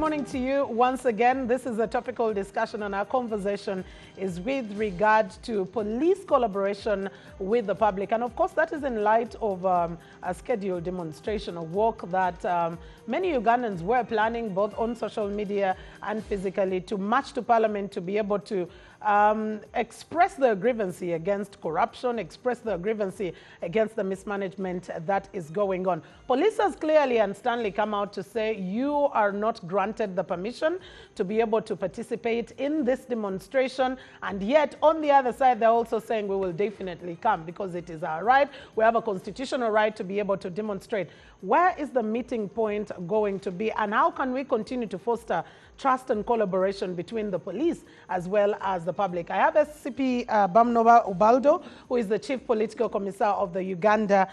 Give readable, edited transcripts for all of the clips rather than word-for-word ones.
morning to you once again. This is a topical discussion, and our conversation is with regard to police collaboration with the public. And of course, that is in light of a scheduled demonstration, a walk that many Ugandans were planning both on social media and physically to march to Parliament to be able to express their grievance against corruption, express their grievance against the mismanagement that is going on. Police has clearly and sternly come out to say you are not granted the permission to be able to participate in this demonstration, and yet on the other side they're also saying we will definitely come because it is our right. We have a constitutional right to be able to demonstrate. Where is the meeting point going to be, and how can we continue to foster trust and collaboration between the police as well as the public? I have SCP Bamnova Ubaldo, who is the Chief Political Commissar of the Uganda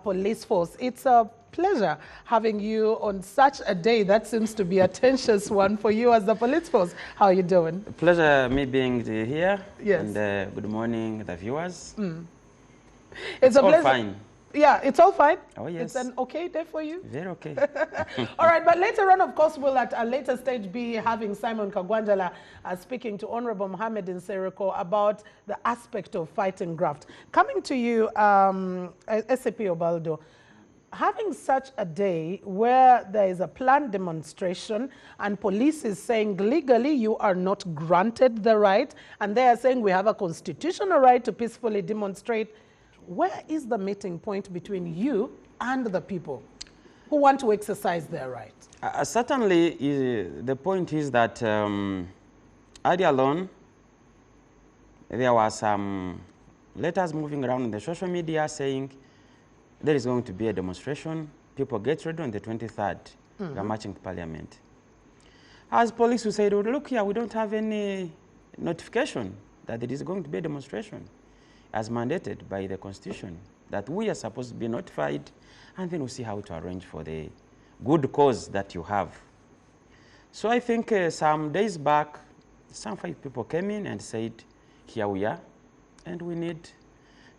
Police Force. It's a pleasure having you on such a day that seems to be a tensious one for you as the police force. How are you doing? Pleasure me being here. Yes. And good morning, the viewers. It's a all pleasure. Fine. Yeah, it's all fine. Oh, yes. It's an okay day for you? Very okay. All right, but later on, of course, we'll at a later stage be having Simon Kagwanjala speaking to Honorable Mohammed Nsereko about the aspect of fighting graft. Coming to you, SCP Obaldo, having such a day where there is a planned demonstration and police is saying legally you are not granted the right, and they are saying we have a constitutional right to peacefully demonstrate, where is the meeting point between you and the people who want to exercise their right? Certainly, the point is that earlier on, there were some letters moving around in the social media saying there is going to be a demonstration. People get ready on the 23rd. We are marching to Parliament. As police, we said, oh, look here, we don't have any notification that there is going to be a demonstration as mandated by the Constitution, that we are supposed to be notified, and then we'll see how to arrange for the good cause that you have. So I think some days back, some 5 people came in and said, here we are, and we need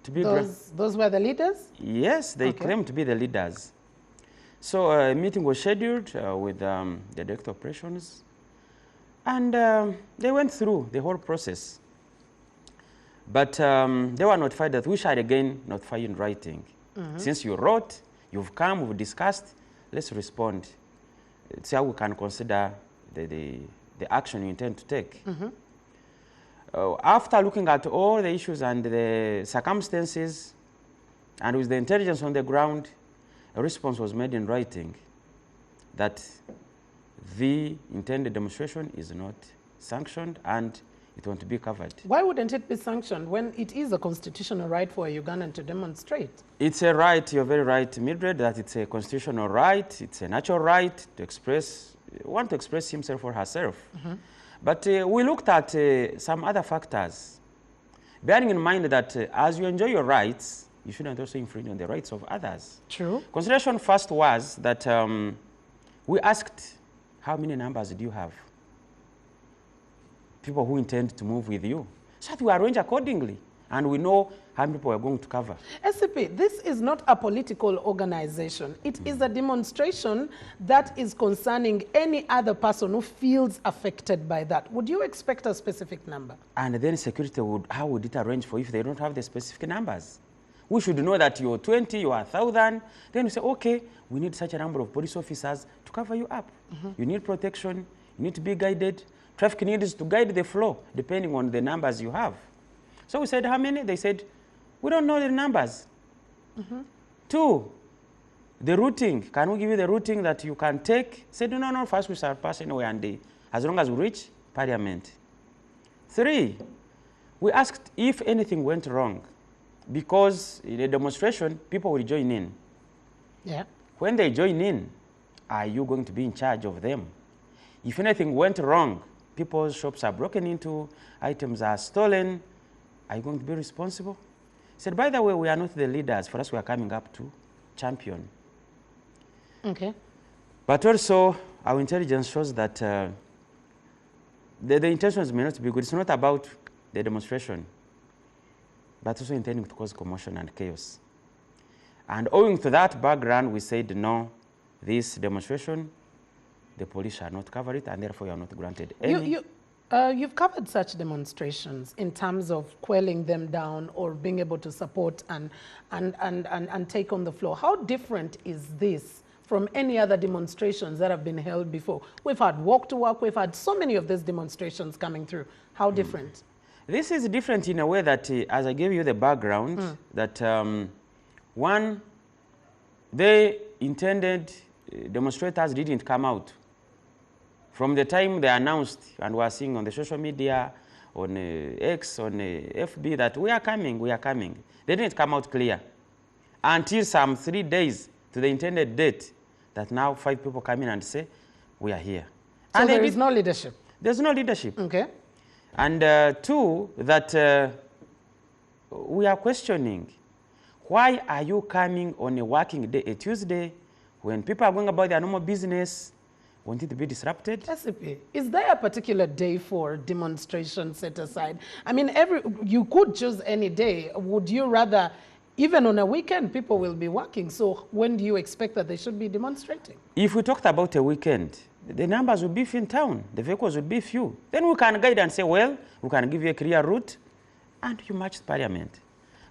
to be... Those were the leaders? Yes, they claimed to be the leaders. So a meeting was scheduled with the Director of Operations, and they went through the whole process. But they were notified that we shall again notify you in writing. Since you wrote, you've come, we've discussed, let's respond. It's how we can consider the action you intend to take. After looking at all the issues and the circumstances, and with the intelligence on the ground, a response was made in writing that the intended demonstration is not sanctioned and it won't be covered. Why wouldn't it be sanctioned when it is a constitutional right for a Ugandan to demonstrate? It's a right, you're very right, Mildred, that it's a constitutional right, it's a natural right to express, want to express himself or herself. But we looked at some other factors, bearing in mind that as you enjoy your rights, you shouldn't also infringe on the rights of others. True. Consideration first was that we asked, how many numbers do you have? People who intend to move with you. So that we arrange accordingly, and we know how many people are going to cover. SCP, this is not a political organization. It is a demonstration that is concerning any other person who feels affected by that. Would you expect a specific number? And then security would, how would it arrange for if they don't have the specific numbers? We should know that you're 20, you are 1,000. Then we say, okay, we need such a number of police officers to cover you up. You need protection, you need to be guided. Traffic needs to guide the flow depending on the numbers you have. So we said, how many? They said, we don't know the numbers. 2, the routing. Can we give you the routing that you can take? Said, no, first we start passing away and as long as we reach Parliament. 3, we asked if anything went wrong, because in a demonstration, people will join in. Yeah. When they join in, are you going to be in charge of them? If anything went wrong, people's shops are broken into, items are stolen, are you going to be responsible? He said, by the way, we are not the leaders. For us, we are coming up to champion. Okay. But also, our intelligence shows that the intentions may not be good. It's not about the demonstration, but also intending to cause commotion and chaos. And owing to that background, we said, no, this demonstration the police shall not cover it, and therefore you are not granted any. You've covered such demonstrations in terms of quelling them down or being able to support and take on the floor. How different is this from any other demonstrations that have been held before? We've had walk to work, we've had so many of these demonstrations coming through. How different? This is different in a way that, as I gave you the background, that one, they intended, demonstrators didn't come out. From the time they announced, and we are seeing on the social media, on X, on FB, that we are coming, they didn't come out clear. Until some 3 days to the intended date, that now 5 people come in and say, we are here. So and there is no leadership? There's no leadership. Okay. And 2, that we are questioning, why are you coming on a working day, a Tuesday, when people are going about their normal business? Want it to be disrupted? SCP, is there a particular day for demonstration set aside? I mean, you could choose any day. Would you rather, even on a weekend, people will be working? So when do you expect that they should be demonstrating? If we talked about a weekend, the numbers would be few in town. The vehicles would be few. Then we can guide and say, well, we can give you a clear route, and you march to Parliament.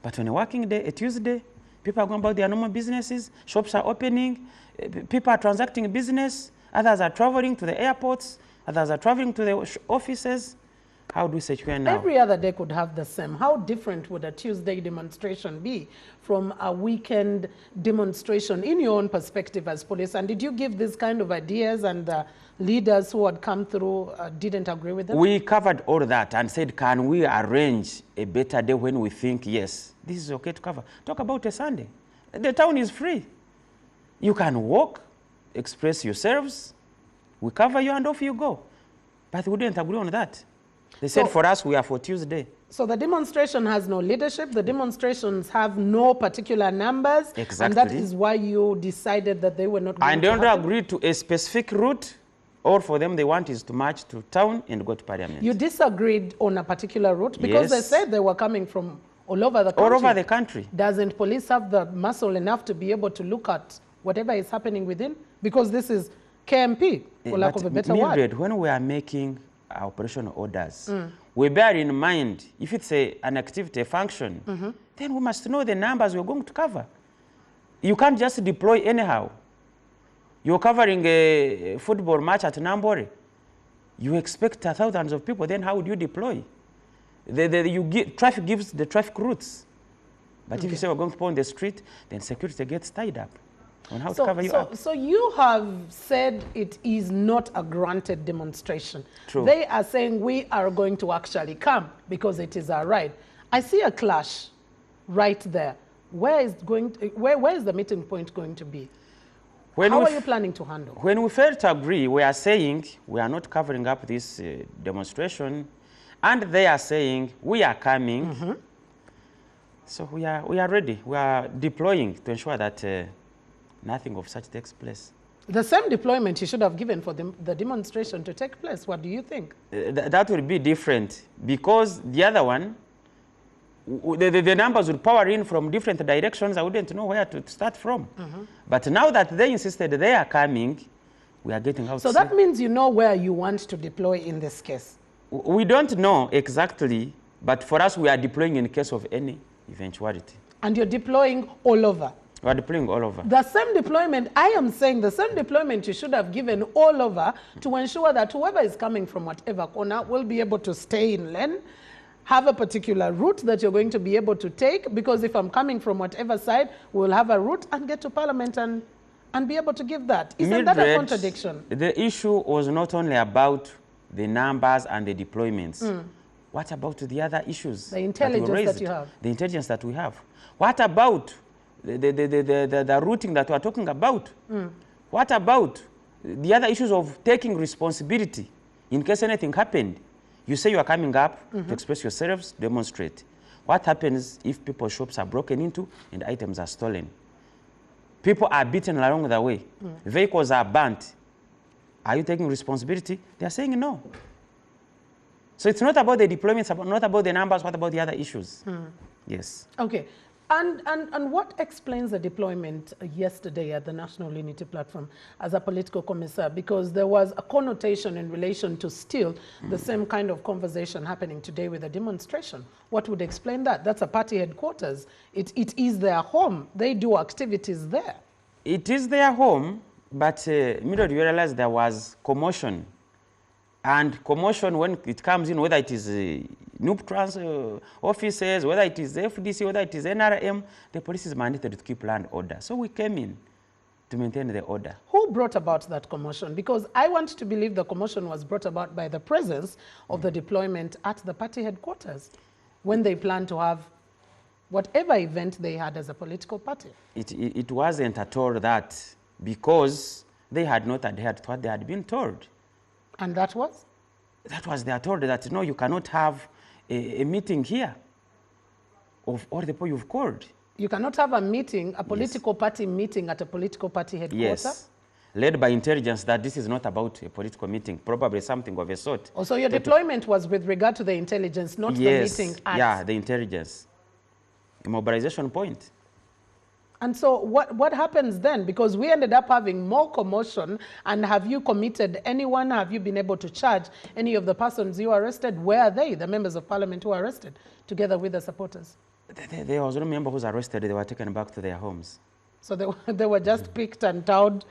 But on a working day, a Tuesday, people are going about their normal businesses, shops are opening, people are transacting business, others are traveling to the airports, others are traveling to the offices. How do we secure now? Every other day could have the same. How different would a Tuesday demonstration be from a weekend demonstration in your own perspective as police? And did you give these kind of ideas, and the leaders who had come through didn't agree with them? We covered all that and said, can we arrange a better day when we think, yes, this is okay to cover? Talk about a Sunday. The town is free. You can walk, express yourselves, we cover you, and off you go. But we didn't agree on that. They said, for us, we are for Tuesday. So the demonstration has no leadership. The demonstrations have no particular numbers. Exactly. And that is why you decided that they were not going to happen. And they don't agree to a specific route. All for them, they want is to march to town and go to Parliament. You disagreed on a particular route because they said they were coming from all over the country. All over the country. Doesn't police have the muscle enough to be able to look at whatever is happening within? Because this is KMP, for lack of a better word. When we are making our operational orders, we bear in mind, if it's an activity, a function, then we must know the numbers we're going to cover. You can't just deploy anyhow. You're covering a football match at Nambore. You expect thousands of people, then how would you deploy? Traffic gives the traffic routes. But if you say we're going to put on the street, then security gets tied up on how to cover you up. So you have said it is not a granted demonstration. True. They are saying we are going to actually come because it is our right. I see a clash right there. Where is the meeting point going to be? How are you planning to handle? When we fail to agree, we are saying we are not covering up this demonstration, and they are saying we are coming. So we are ready. We are deploying to ensure that nothing of such takes place. The same deployment you should have given for the demonstration to take place. What do you think? That will be different, because the other one, the numbers would power in from different directions. I wouldn't know where to start from. But now that they insisted they are coming, we are getting out. So that means you know where you want to deploy in this case? We don't know exactly, but for us, we are deploying in case of any eventuality. And you're deploying all over? We are deploying all over. The same deployment, I am saying the same deployment you should have given all over to ensure that whoever is coming from whatever corner will be able to stay in lane, have a particular route that you're going to be able to take, because if I'm coming from whatever side, we'll have a route and get to Parliament and be able to give that. Isn't that a contradiction? The issue was not only about the numbers and the deployments. What about the other issues? The intelligence that you have. The intelligence that we have. What about the routing that we are talking about? What about the other issues of taking responsibility in case anything happened? You say you are coming up to express yourselves, demonstrate. What happens if people's shops are broken into and items are stolen? People are beaten along the way. Vehicles are burnt. Are you taking responsibility? They are saying no. So it's not about the deployments, not about the numbers, what about the other issues? Yes. Okay. And what explains the deployment yesterday at the National Unity Platform as a political commissar? Because there was a connotation in relation to still the same kind of conversation happening today with a demonstration. What would explain that? That's a party headquarters. It is their home. They do activities there. It is their home, but immediately you realize there was commotion. And commotion, when it comes in, whether it is NUP trans offices, whether it is FDC, whether it is NRM, the police is mandated to keep law and order. So we came in to maintain the order. Who brought about that commotion? Because I want to believe the commotion was brought about by the presence of the deployment at the party headquarters when they planned to have whatever event they had as a political party. It wasn't at all that, because they had not adhered to what they had been told. And that was? That was, they are told that, no, you cannot have a meeting here of all the people you've called. You cannot have a meeting, a political party meeting at a political party headquarters? Yes, led by intelligence that this is not about a political meeting, probably something of a sort. Oh, so your deployment was with regard to the intelligence, not the meeting at... Yeah, the intelligence. A mobilization point. And so what happens then? Because we ended up having more commotion. And have you committed anyone? Have you been able to charge any of the persons you arrested? Where are they, the members of parliament who were arrested, together with the supporters? There was no member who was arrested. They were taken back to their homes. So they were just picked and towed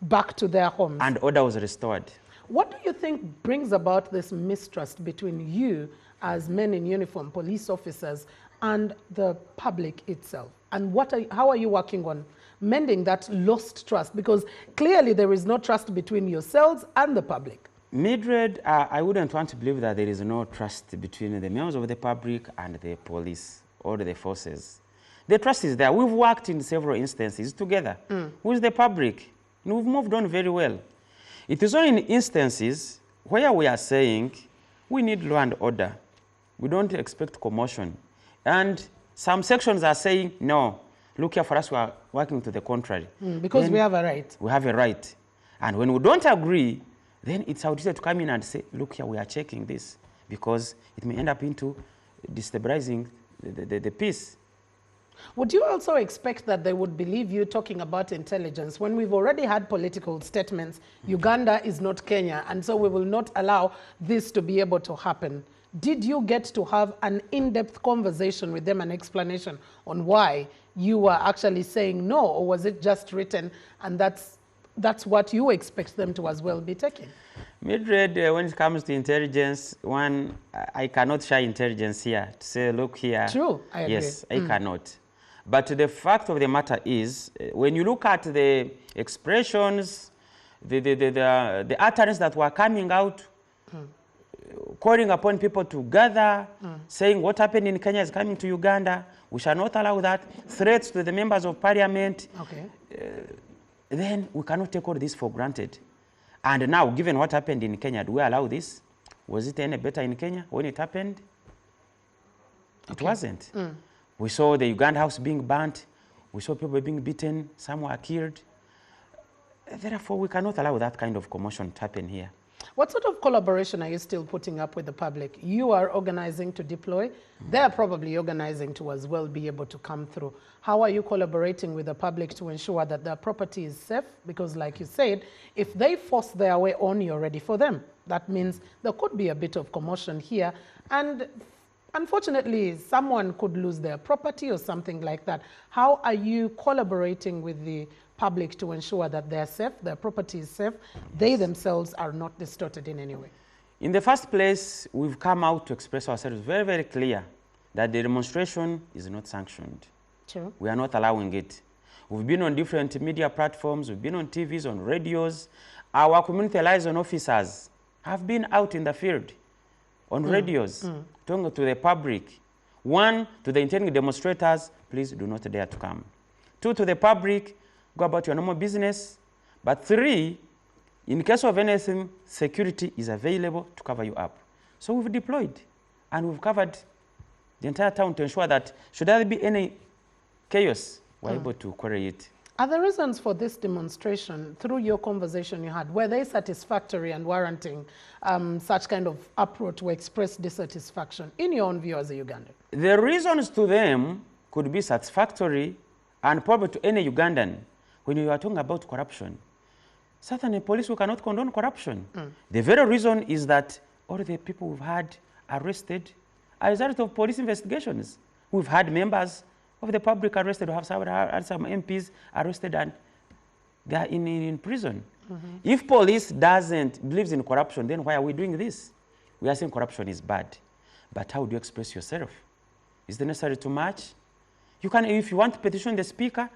back to their homes. And order was restored. What do you think brings about this mistrust between you as men in uniform, police officers, and the public itself? And how are you working on mending that lost trust? Because clearly there is no trust between yourselves and the public. Mildred, I wouldn't want to believe that there is no trust between the members of the public and the police or the forces. The trust is there. We've worked in several instances together with the public. And we've moved on very well. It is only in instances where we are saying we need law and order. We don't expect commotion. And some sections are saying, no, look here, for us, we are working to the contrary. Because then we have a right. We have a right. And when we don't agree, then it's our duty to come in and say, look here, we are checking this, because it may end up into destabilizing the peace. Would you also expect that they would believe you talking about intelligence when we've already had political statements, Uganda is not Kenya, and so we will not allow this to be able to happen? Did you get to have an in-depth conversation with them, an explanation on why you were actually saying no, or was it just written and that's what you expect them to as well be taking? Mildred, when it comes to intelligence, I cannot share intelligence here to say, look here. True, I agree. Yes, I cannot. But the fact of the matter is, when you look at the expressions, the utterance that were coming out, calling upon people to gather, saying what happened in Kenya is coming to Uganda, we shall not allow that, threats to the members of parliament, then we cannot take all this for granted. And now, given what happened in Kenya, do we allow this? Was it any better in Kenya when it happened? It wasn't. We saw the Uganda house being burnt. We saw people being beaten. Some were killed. Therefore, we cannot allow that kind of commotion to happen here. What sort of collaboration are you still putting up with the public? You are organizing to deploy. They're probably organizing to as well be able to come through. How are you collaborating with the public to ensure that their property is safe? Because like you said, if they force their way on, you're ready for them. That means there could be a bit of commotion here. And unfortunately, someone could lose their property or something like that. How are you collaborating with the public to ensure that they're safe, their property is safe, they themselves are not distorted in any way? In the first place, we've come out to express ourselves very, very clear that the demonstration is not sanctioned. True. We are not allowing it. We've been on different media platforms, we've been on TVs, on radios. Our community liaison officers have been out in the field, on radios, talking to the public. One, to the intending demonstrators, please do not dare to come. Two, to the public, go about your normal business. But three, in case of anything, security is available to cover you up. So we've deployed and we've covered the entire town to ensure that should there be any chaos, we're able to query it. Are the reasons for this demonstration, through your conversation you had, were they satisfactory and warranting such kind of uproar to express dissatisfaction in your own view as a Ugandan? The reasons to them could be satisfactory and probably to any Ugandan when you are talking about corruption. Certainly, police who cannot condone corruption. The very reason is that all the people we've had arrested are a result of police investigations. We've had members of the public arrested, we have had some MPs arrested, and they are in prison. If police believes in corruption, then why are we doing this? We are saying corruption is bad. But how do you express yourself? Is it necessary to march? You can, if you want to petition the speaker,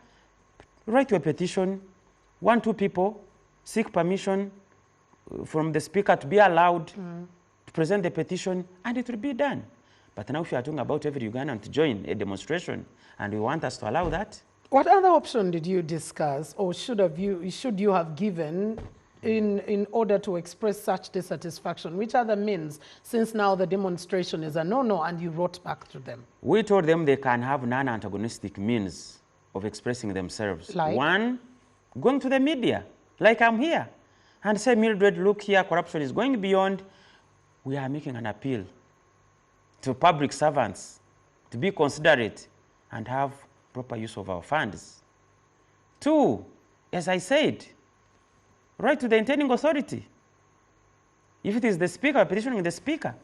write your petition, 1, 2 people, seek permission from the speaker to be allowed to present the petition, and it will be done. But now if you are talking about every Ugandan to join a demonstration, and you want us to allow that? What other option did you discuss, or should you have given in order to express such dissatisfaction? Which other means, since now the demonstration is a no-no and you wrote back to them? We told them they can have non-antagonistic means of expressing themselves. Like? 1, going to the media, like I'm here, and say, Mildred, look here, corruption is going beyond. We are making an appeal to public servants to be considerate and have proper use of our funds. 2, as I said, write to the intending authority. If it is the speaker petitioning the speaker,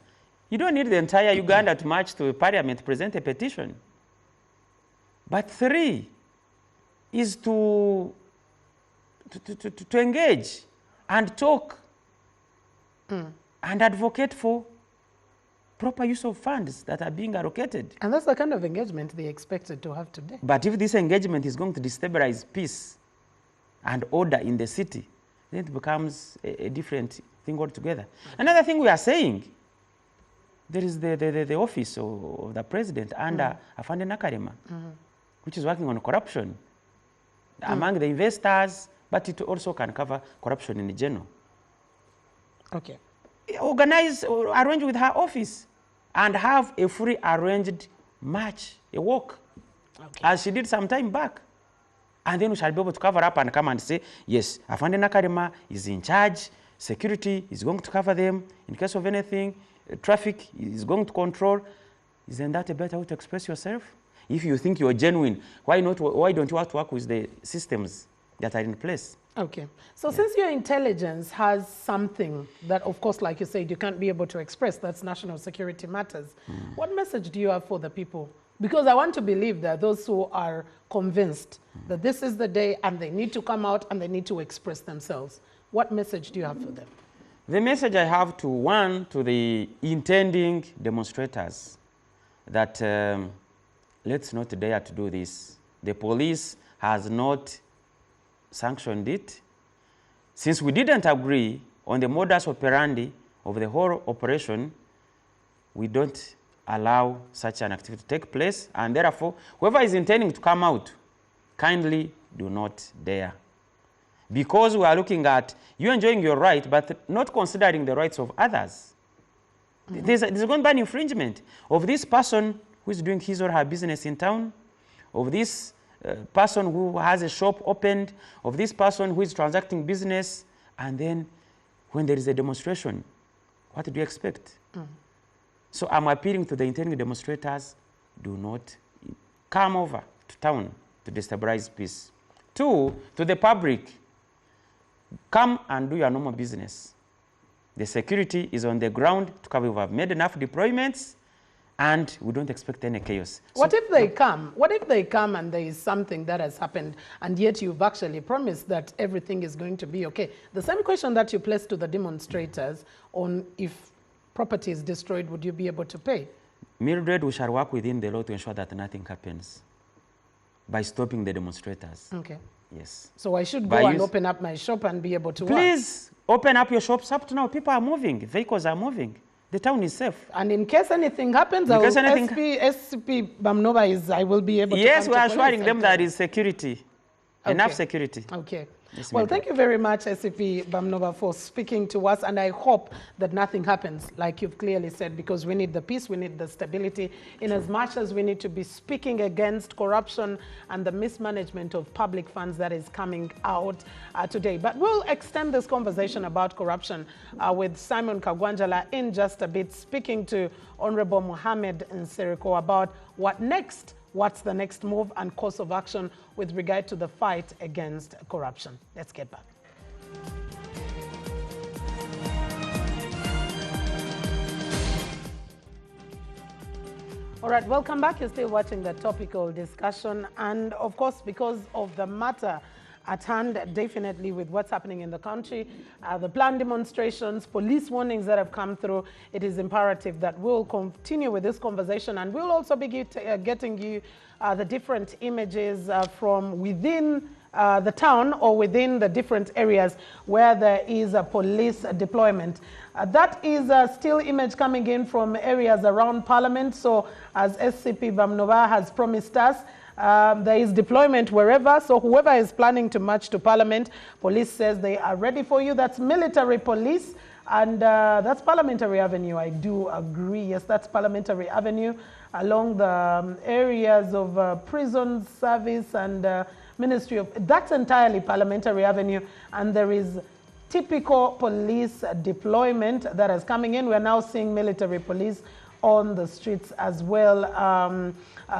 you don't need the entire Uganda to march to parliament to present a petition. But 3 is to engage and talk and advocate for proper use of funds that are being allocated. And that's the kind of engagement they expected to have today. But if this engagement is going to destabilize peace and order in the city, then it becomes a different thing altogether. Another thing we are saying, there is the office of the president under Afande Nakalema, which is working on corruption among the investors, but it also can cover corruption in general. Okay. Organize or arrange with her office and have a fully arranged march, a walk, as she did some time back. And then we shall be able to cover up and come and say, yes, Afande Nakalema is in charge, security is going to cover them in case of anything, traffic is going to control. Isn't that a better way to express yourself? If you think you're genuine, why don't you want to work with the systems that are in place? Okay. So since your intelligence has something that, of course, like you said, you can't be able to express, that's national security matters, what message do you have for the people? Because I want to believe that those who are convinced that this is the day and they need to come out and they need to express themselves, what message do you have for them? The message I have to the intending demonstrators, that let's not dare to do this. The police has not sanctioned it. Since we didn't agree on the modus operandi of the whole operation, we don't allow such an activity to take place, and therefore, whoever is intending to come out, kindly do not dare. Because we are looking at you enjoying your right, but not considering the rights of others. There's going to be an infringement of this person who is doing his or her business in town, of this person who has a shop opened, of this person who is transacting business, and then when there is a demonstration, what do you expect? So I'm appealing to the intending demonstrators, do not come over to town to destabilize peace. 2, to the public, come and do your normal business. The security is on the ground to cover. We have made enough deployments, and we don't expect any chaos. What if they come? What if they come and there is something that has happened, and yet you've actually promised that everything is going to be okay? The same question that you placed to the demonstrators on if property is destroyed, would you be able to pay? Mildred, we shall work within the law to ensure that nothing happens by stopping the demonstrators. Okay. Yes. So I should go and open up my shop and be able to work? Please, open up your shops. Up to now, people are moving. Vehicles are moving. The town is safe. And in case anything happens, SCP Bamnova I will be able to Yes, we are assuring them that is security. Okay. Enough security. Okay. Yes, well, thank you very much, SCP Bamnova, for speaking to us, and I hope that nothing happens, like you've clearly said, because we need the peace, we need the stability, in as much as we need to be speaking against corruption and the mismanagement of public funds that is coming out today. But we'll extend this conversation about corruption with Simon Kagwanjala in just a bit, speaking to Honorable Mohamed Nsereko about what next what's the next move and course of action with regard to the fight against corruption. Let's get back. All right, welcome back. You're still watching the topical discussion. And of course, because of the matter at hand, definitely with what's happening in the country, the planned demonstrations, police warnings that have come through, it is imperative that we'll continue with this conversation, and we'll also be getting you the different images from within the town or within the different areas where there is a police deployment. That is still image coming in from areas around Parliament. So as SCP Bamnova has promised us, there is deployment wherever. So whoever is planning to march to Parliament, police says they are ready for you. That's military police. And that's Parliamentary Avenue. I do agree. Yes, that's Parliamentary Avenue along the areas of prison service and Ministry of... That's entirely Parliamentary Avenue. And there is typical police deployment that is coming in. We're now seeing military police on the streets as well,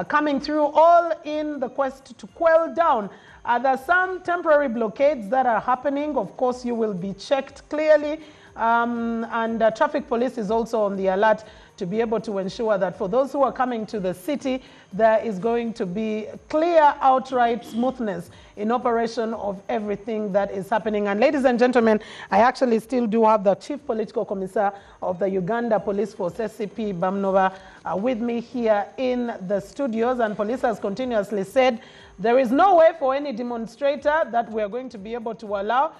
coming through, all in the quest to quell down. There are some temporary blockades that are happening. Of course, you will be checked clearly. And traffic police is also on the alert to be able to ensure that for those who are coming to the city, there is going to be clear, outright smoothness in operation of everything that is happening. And ladies and gentlemen, I actually still do have the Chief Political Commissar of the Uganda Police Force, SCP Bamnova, with me here in the studios. And police has continuously said there is no way for any demonstrator that we are going to be able to allow.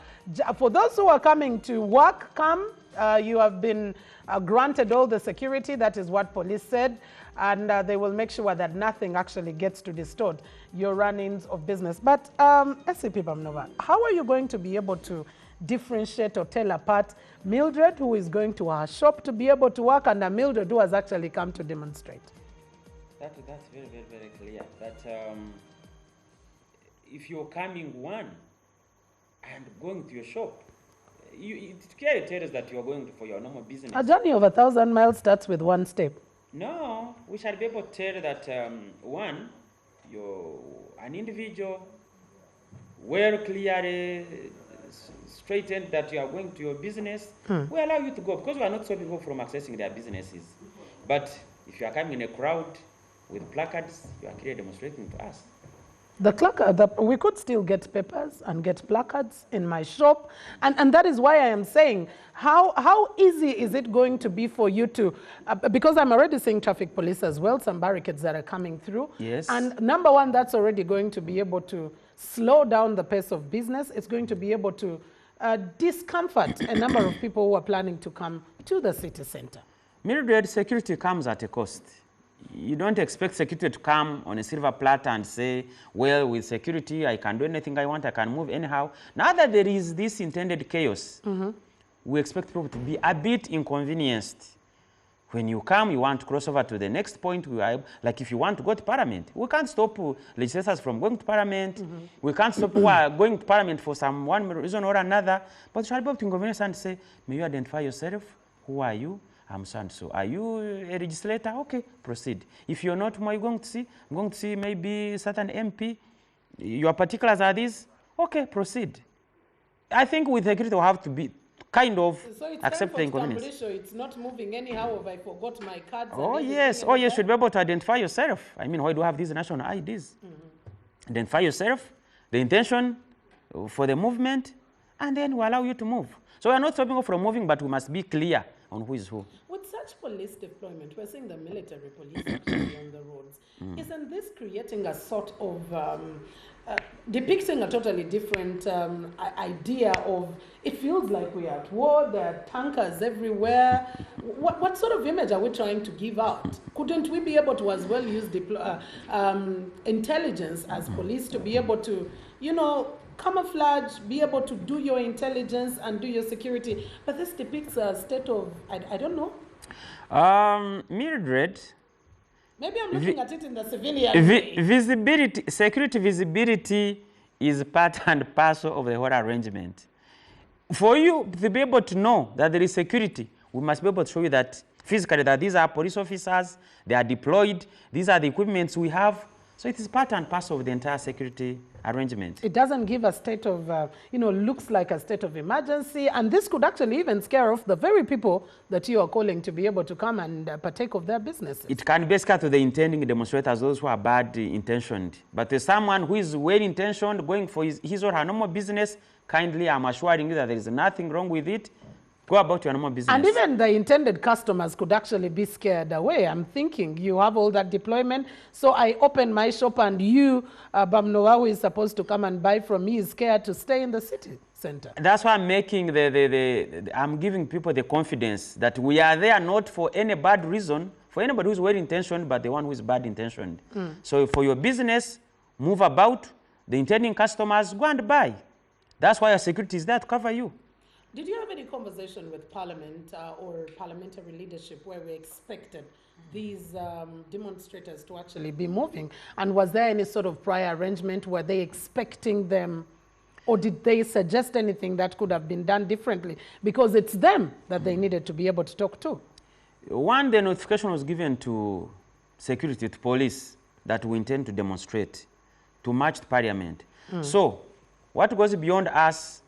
For those who are coming to work, come. You have been granted all the security. That is what police said. And they will make sure that nothing actually gets to distort your run-ins of business. But SCP Bamnova, how are you going to be able to differentiate or tell apart Mildred, who is going to our shop to be able to work, and a Mildred who has actually come to demonstrate? That's very, very, very clear. That if you're coming one and going to your shop, it clearly tells us that you are going for your normal business. A journey of 1,000 miles starts with one step. No, we shall be able to tell that one, you're an individual, well clearly straightened that you are going to your business. We allow you to go because we are not stopping people from accessing their businesses. But if you are coming in a crowd with placards, you are clearly demonstrating to us. We could still get papers and get placards in my shop. And that is why I am saying, how easy is it going to be for you to, because I'm already seeing traffic police as well, some barricades that are coming through. Yes. And number one, that's already going to be able to slow down the pace of business. It's going to be able to discomfort a number of people who are planning to come to the city center. Mildred, security comes at a cost. You don't expect security to come on a silver platter and say, well, with security, I can do anything I want, I can move anyhow. Now that there is this intended chaos, we expect people to be a bit inconvenienced. When you come, you want to cross over to the next point. Like if you want to go to Parliament, we can't stop legislators from going to Parliament. We can't stop going to Parliament for one reason or another. But you shall be able to inconvenience and say, may you identify yourself? Who are you? I'm so and so. Are you a legislator? Okay, proceed. If you're not, whom are you going to see? I'm going to see maybe certain MP. Your particulars are these? Okay, proceed. I think with security, we'll have to be kind of accept the inconvenience. So it's not moving anyhow if I forgot my cards. Oh, yes. Oh, yes. You should be able to identify yourself. I mean, why do you have these national IDs? Identify yourself, the intention for the movement, and then we'll allow you to move. So we're not stopping you from moving, but we must be clear on who is who. With such police deployment, we're seeing the military police actually on the roads. Isn't this creating a sort of, depicting a totally different idea of, it feels like we're at war, there are tankers everywhere. What sort of image are we trying to give out? Couldn't we be able to as well use intelligence as police to be able to, you know, camouflage, be able to do your intelligence and do your security? But this depicts a state of, I don't know. Mildred. Maybe I'm looking at it in the civilian way. Visibility, security visibility is part and parcel of the whole arrangement. For you to be able to know that there is security, we must be able to show you that physically that these are police officers, they are deployed, these are the equipments we have. So it is part and parcel of the entire security arrangement. It doesn't give a state of, looks like a state of emergency. And this could actually even scare off the very people that you are calling to be able to come and partake of their businesses. It can be scary to the intending demonstrators, those who are bad intentioned. But there's someone who is well intentioned, going for his or her normal business, kindly, I'm assuring you that there is nothing wrong with it. Go about your normal business. And even the intended customers could actually be scared away. I'm thinking you have all that deployment. So I open my shop and you, Bamnoa, who is supposed to come and buy from me, is scared to stay in the city center. That's why I'm making I'm giving people the confidence that we are there not for any bad reason, for anybody who's well intentioned, but the one who is bad intentioned. So for your business, move about, the intending customers, go and buy. That's why our security is there to cover you. Did you have any conversation with Parliament or parliamentary leadership where we expected these demonstrators to actually be moving? And was there any sort of prior arrangement? Were they expecting them? Or did they suggest anything that could have been done differently? Because it's them that they needed to be able to talk to. One, the notification was given to security, to police, that we intend to demonstrate, to march to Parliament. So what goes beyond us,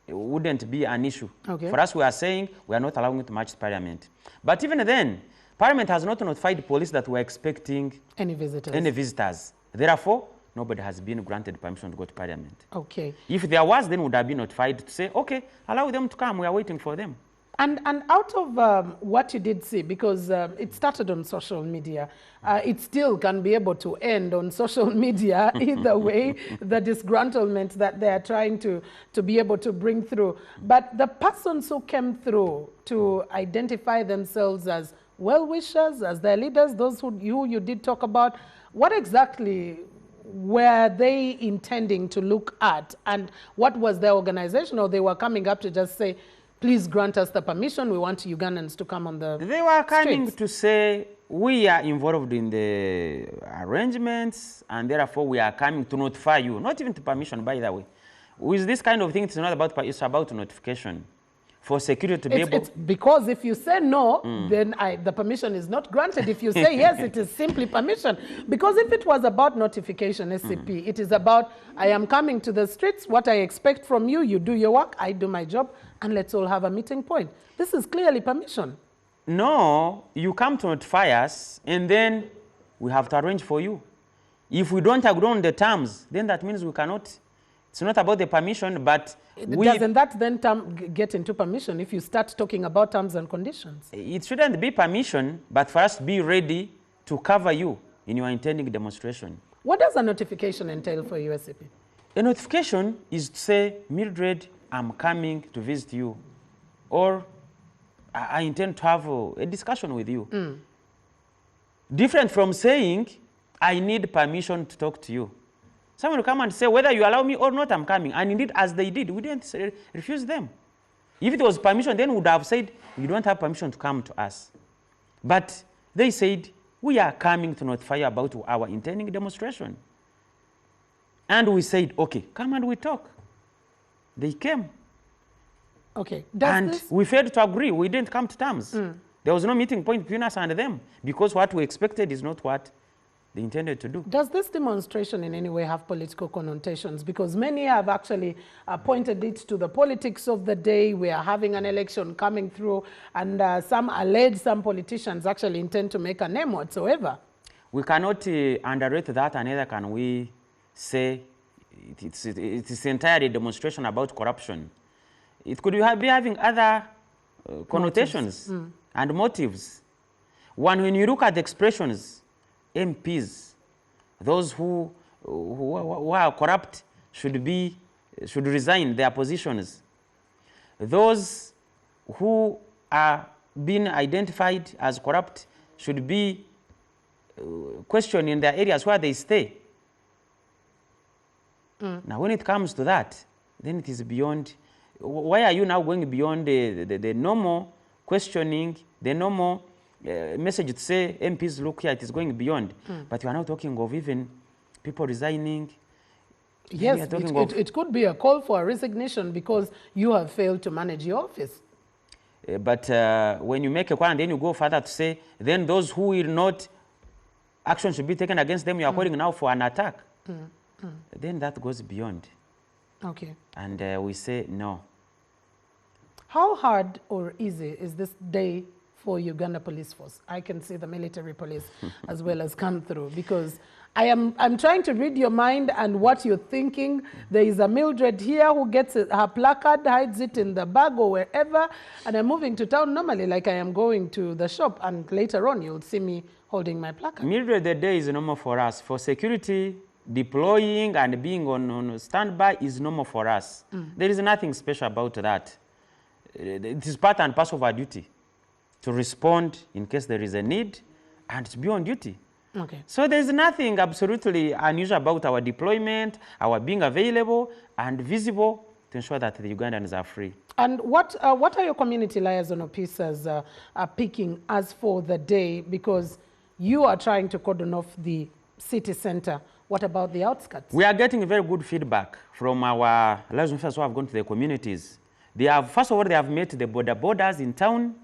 it wouldn't be an issue. Okay. For us, we are saying we are not allowing it to march to Parliament. But even then, Parliament has not notified the police that we are expecting any visitors. Therefore, nobody has been granted permission to go to Parliament. Okay. If there was, then would have been notified to say, okay, allow them to come, we are waiting for them. And out of what you did see, because it started on social media, it still can be able to end on social media either way, the disgruntlement that they are trying to be able to bring through. But the persons who came through to identify themselves as well-wishers, as their leaders, those who you did talk about, what exactly were they intending to look at? And what was their organization? Or they were coming up to just say, please grant us the permission, we want Ugandans to come on the They were coming streets. to say, we are involved in the arrangements, and therefore we are coming to notify you. Not even to permission, by the way. With this kind of thing, it's not about, it's about notification. For security to be able... It's because if you say no, then the permission is not granted. If you say yes, it is simply permission. Because if it was about notification, SCP, it is about, I am coming to the streets, what I expect from you, you do your work, I do my job, and let's all have a meeting point. This is clearly permission. No, you come to notify us, and then we have to arrange for you. If we don't agree on the terms, then that means we cannot. It's not about the permission, but doesn't that then get into permission if you start talking about terms and conditions? It shouldn't be permission, but for us to be ready to cover you in your intending demonstration. What does a notification entail for you, SCP? A notification is to say, Mildred, I'm coming to visit you, or I intend to have a discussion with you. Different from saying, I need permission to talk to you. Someone will come and say, whether you allow me or not, I'm coming. And indeed, as they did, we didn't refuse them. If it was permission, then we would have said, you don't have permission to come to us. But they said, we are coming to notify you about our intending demonstration. And we said, okay, come and we talk. They came. Okay. We failed to agree. We didn't come to terms. There was no meeting point between us and them, because what we expected is not what they intended to do. Does this demonstration in any way have political connotations? Because many have actually pointed it to the politics of the day. We are having an election coming through, and some politicians actually intend to make a name whatsoever. We cannot underrate that, and neither can we say it's entirely a demonstration about corruption. It could be having other connotations and motives. When you look at the expressions, MPs, those who are corrupt should resign their positions. Those who are being identified as corrupt should be questioned in their areas where they stay. Now, when it comes to that, then it is beyond. Why are you now going beyond the normal questioning, the normal message to say, MPs, look here, it is going beyond. But you are now talking of even people resigning. Yes, it could be a call for a resignation because you have failed to manage your office. But when you make a call and then you go further to say, then those who will not action should be taken against them. You are calling now for an attack. Then that goes beyond. Okay. And we say no. How hard or easy is this day for Uganda Police Force? I can see the military police as well as come through, because I'm trying to read your mind and what you're thinking. There is a Mildred here who gets her placard, hides it in the bag or wherever, and I'm moving to town normally like I am going to the shop, and later on you'll see me holding my placard. Mildred, the day is normal for us. For security, deploying and being on standby is normal for us. There is nothing special about that. It is part and parcel of our duty to respond in case there is a need and to be on duty. Okay. So there's nothing absolutely unusual about our deployment, our being available and visible to ensure that the Ugandans are free. And what are your community liaison officers picking as for the day? Because you are trying to cordon off the city center. What about the outskirts? We are getting very good feedback from our liaison officers who have gone to the communities. They have, first of all, they have met the borders in town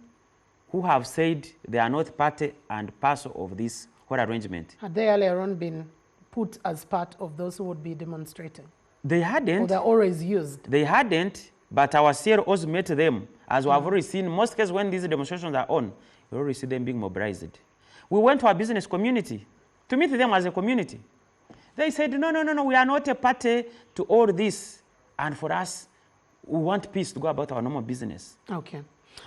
who have said they are not part and parcel of this whole arrangement. Had they earlier on been put as part of those who would be demonstrating? They hadn't. Or they're always used? They hadn't, but our CROs met them. As we have already seen, most cases when these demonstrations are on, we already see them being mobilized. We went to our business community to meet them as a community. They said, no, we are not a party to all this. And for us, we want peace to go about our normal business. Okay.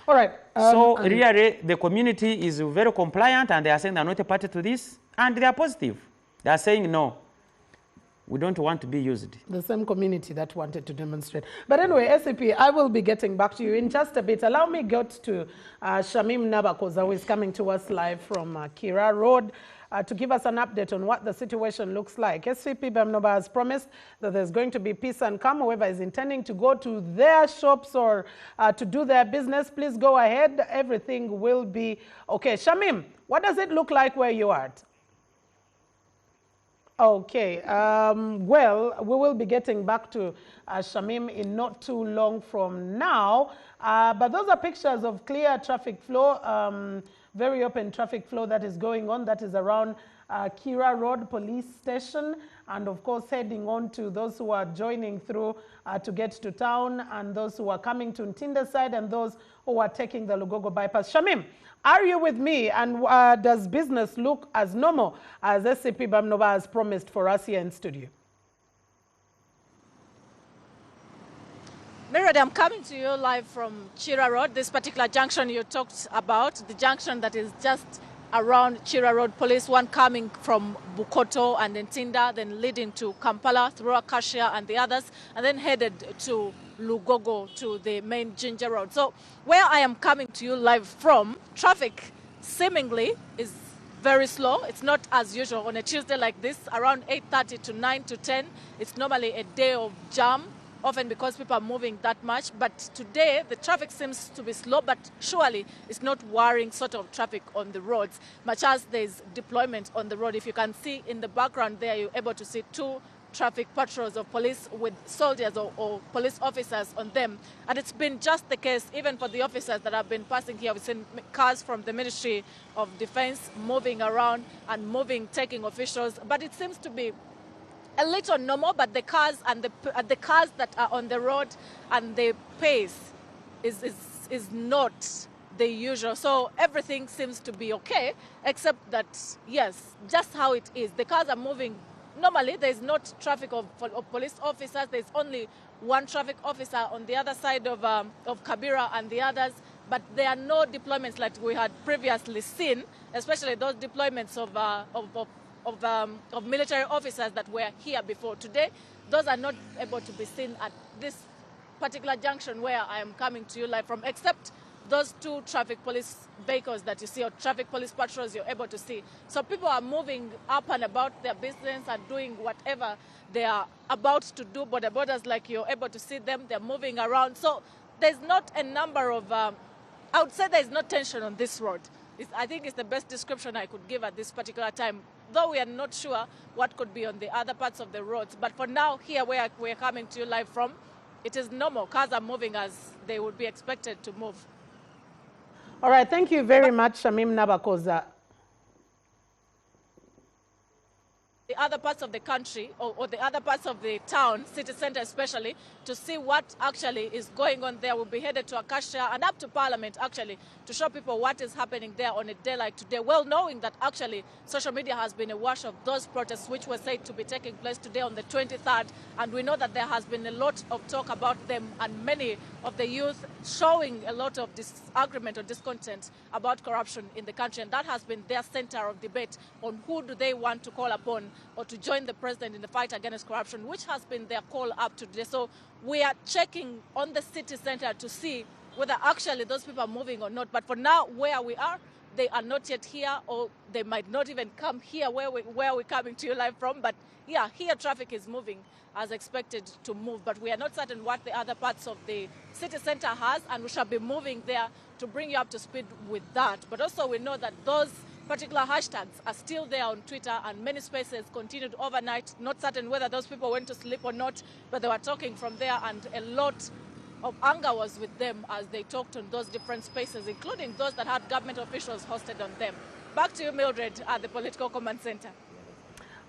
All right. So really, the community is very compliant, and they are saying they are not a party to this, and they are positive. They are saying, no, we don't want to be used. The same community that wanted to demonstrate. But anyway, SCP, I will be getting back to you in just a bit. Allow me to get to Shamim Nabakoza, who is coming to us live from Kira Road, to give us an update on what the situation looks like. SCP Bamnoba has promised that there's going to be peace and calm. Whoever is intending to go to their shops or to do their business, please go ahead. Everything will be okay. Shamim, what does it look like where you are at? Okay, well, we will be getting back to Shamim in not too long from now. But those are pictures of clear traffic flow, very open traffic flow that is going on. That is around Kira Road Police Station. And of course, heading on to those who are joining through to get to town, and those who are coming to Ntinda side, and those who are taking the Lugogo bypass. Shamim, are you with me? And does business look as normal as SCP Bamnoba has promised for us here in studio? Mirad, I'm coming to you live from Kira Road, this particular junction you talked about, the junction that is just around Kira Road Police, one coming from Bukoto and Ntinda, then leading to Kampala through Acacia and the others, and then headed to Lugogo to the main Ginger Road. So where I am coming to you live from, traffic seemingly is very slow. It's not as usual on a Tuesday like this, around 8:30 to 9 to 10. It's normally a day of jam, often because people are moving that much. But today, the traffic seems to be slow, but surely it's not worrying sort of traffic on the roads, much as there's deployment on the road. If you can see in the background there, you're able to see two traffic patrols of police with soldiers or police officers on them. And it's been just the case even for the officers that have been passing here. We've seen cars from the Ministry of Defense moving around and taking officials. But it seems to be a little normal, but the cars and the cars that are on the road and the pace is not the usual. So everything seems to be okay, except that, yes, just how it is. The cars are moving. Normally, there's not traffic of police officers. There's only one traffic officer on the other side of Kabira and the others. But there are no deployments like we had previously seen, especially those deployments of military officers that were here before. Today, those are not able to be seen at this particular junction where I am coming to you live from, except those two traffic police vehicles that you see, or traffic police patrols you're able to see. So people are moving up and about their business and doing whatever they are about to do. Borders, like you're able to see them, they're moving around. So there's not a number of, I would say there's no tension on this road. I think it's the best description I could give at this particular time, though we are not sure what could be on the other parts of the roads. But for now, here where we're coming to you live from, it is normal. Cars are moving as they would be expected to move. All right, thank you very much, Shamim Nabakoza. the other parts of the country or the other parts of the town, city center especially, to see what actually is going on there. We'll be headed to Acacia and up to Parliament actually to show people what is happening there on a day like today, well knowing that actually social media has been awash of those protests which were said to be taking place today on the 23rd, and we know that there has been a lot of talk about them and many of the youth showing a lot of disagreement or discontent about corruption in the country, and that has been their center of debate on who do they want to call upon or to join the president in the fight against corruption, which has been their call up to today. So we are checking on the city center to see whether actually those people are moving or not. But for now, where we are, they are not yet here, or they might not even come here where we're coming to you live from. But yeah, here traffic is moving as expected to move. But we are not certain what the other parts of the city center has, and we shall be moving there to bring you up to speed with that. But also we know that those particular hashtags are still there on Twitter, and many spaces continued overnight. Not certain whether those people went to sleep or not, but they were talking from there, and a lot of anger was with them as they talked on those different spaces, including those that had government officials hosted on them. Back to you, Mildred, at the Political Command Center.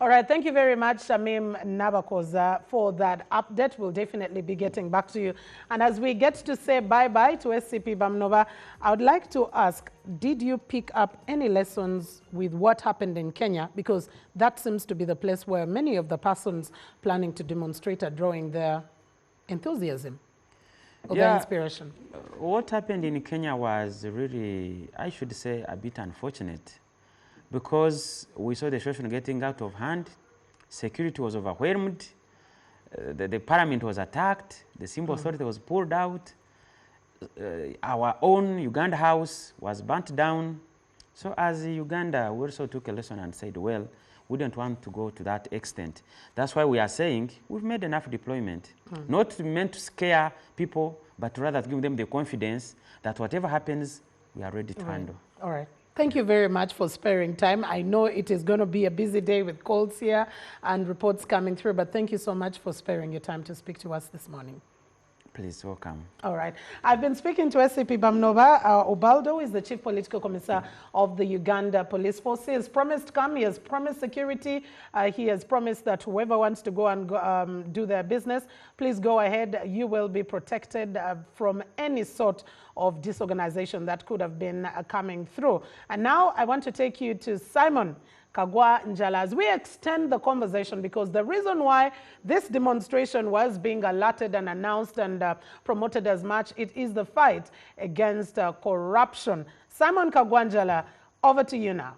All right, thank you very much, Shamim Nabakoza, for that update. We'll definitely be getting back to you. And as we get to say bye-bye to SCP Bamnova, I would like to ask, did you pick up any lessons with what happened in Kenya? Because that seems to be the place where many of the persons planning to demonstrate are drawing their enthusiasm or their inspiration. What happened in Kenya was really, I should say, a bit unfortunate, because we saw the situation getting out of hand. Security was overwhelmed. The parliament was attacked. The Simba Authority was pulled out. Our own Uganda House was burnt down. So as Uganda, we also took a lesson and said, well, we don't want to go to that extent. That's why we are saying we've made enough deployment. Not meant to scare people, but rather to give them the confidence that whatever happens, we are ready to handle. All right. Thank you very much for sparing time. I know it is going to be a busy day with calls here and reports coming through, but thank you so much for sparing your time to speak to us this morning. Please, welcome. All right. I've been speaking to SCP Bamnova. Obaldo is the Chief Political Commissar of the Uganda Police Force. He has promised calm. He has promised security. He has promised that whoever wants to go and do their business, please go ahead. You will be protected from any sort of disorganization that could have been coming through. And now I want to take you to Simon Kagwa Njala as we extend the conversation, because the reason why this demonstration was being alerted and announced and promoted as much, it is the fight against corruption. Simon Kagwa Njala, over to you now.